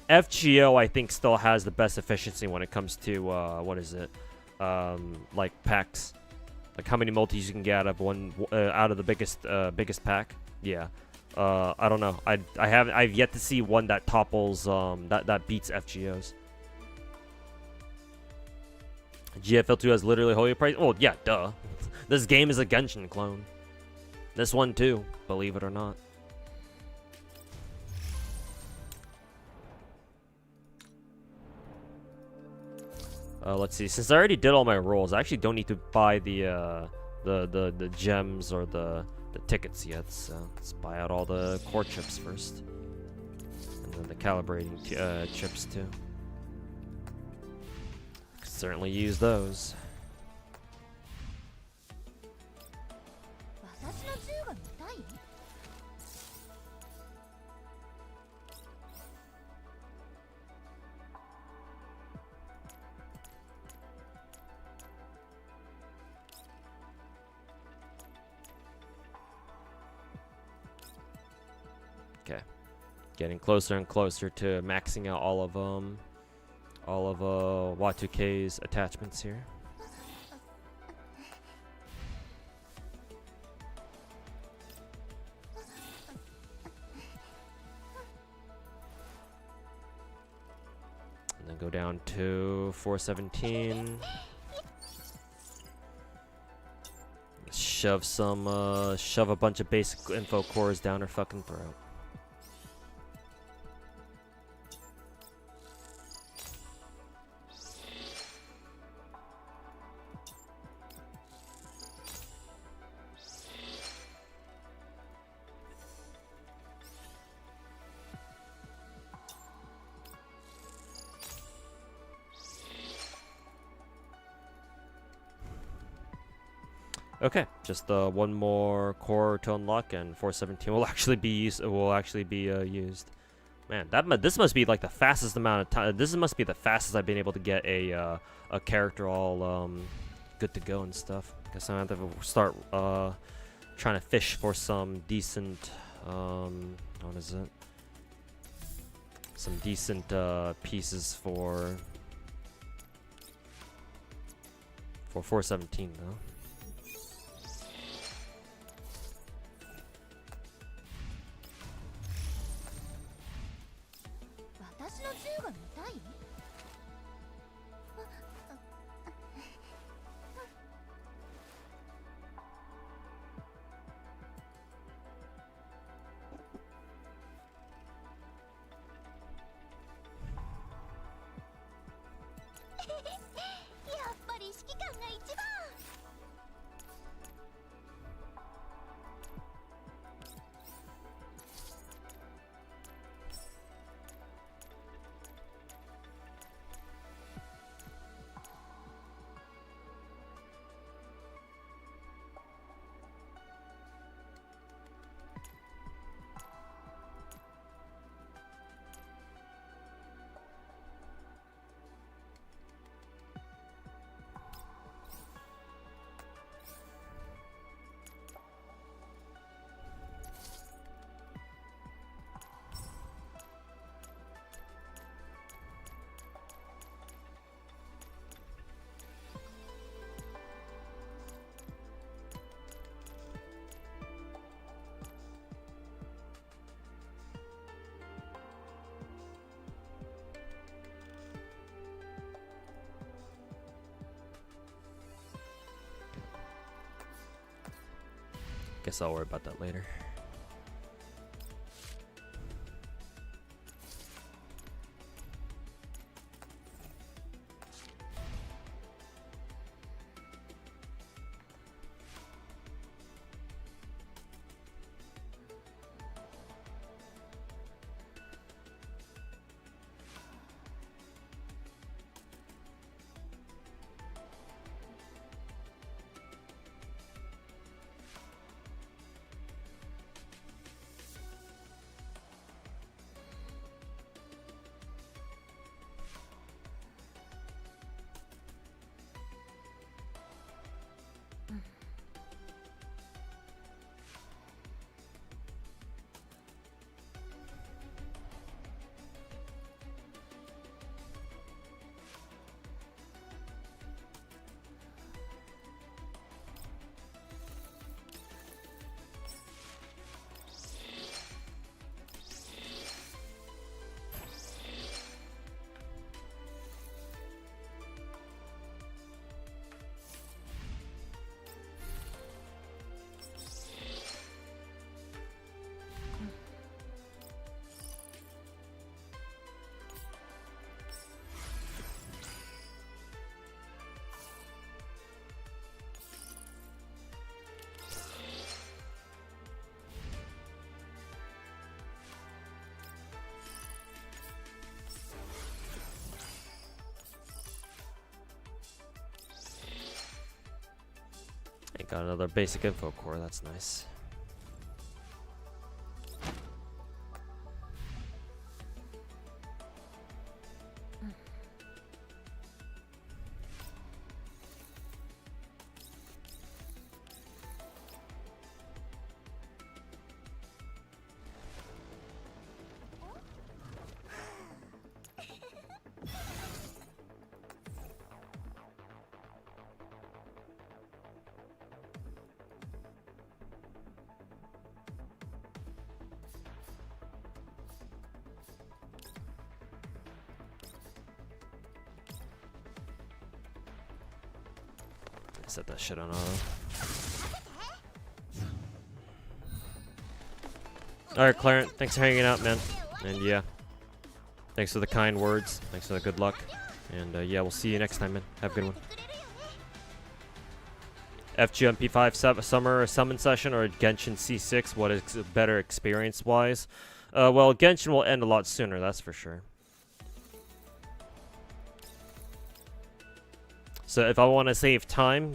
[SPEAKER 2] FGO I think still has the best efficiency when it comes to what is it, like packs, like how many multis you can get out of the biggest pack. Yeah, I don't know. I've yet to see one that topples that beats FGO's. GFL2 has literally Hoyo price. Oh yeah, duh. This game is a Genshin clone. This one too, believe it or not. Let's see. Since I already did all my rolls, I actually don't need to buy the gems or the tickets yet. So let's buy out all the core chips first, and then the calibrating chips too. Could certainly use those.
[SPEAKER 1] 私の銃が見たい？
[SPEAKER 2] Okay, getting closer and closer to maxing out all of Y2K's attachments here. And then go down to 417. Shove a bunch of basic info cores down her fucking throat. Okay, just one more core to unlock, and 417 will actually be used. Man, this must be like the fastest amount of time. This must be the fastest I've been able to get a character all good to go and stuff. Guess I have to start trying to fish for some decent what is it? Some decent pieces for 417 though.
[SPEAKER 1] 私の銃が見たい？ やっぱり指揮官が一番。
[SPEAKER 2] Guess I'll worry about that later. Got another basic info core, that's nice. Set that shit on auto. Alright, Clarence, thanks for hanging out, man. And yeah, thanks for the kind words. Thanks for the good luck. And yeah, we'll see you next time, man. Have a good one. FGMP5 summer summon session or Genshin C6? What is better experience-wise? Well, Genshin will end a lot sooner, that's for sure. So if I want to save time,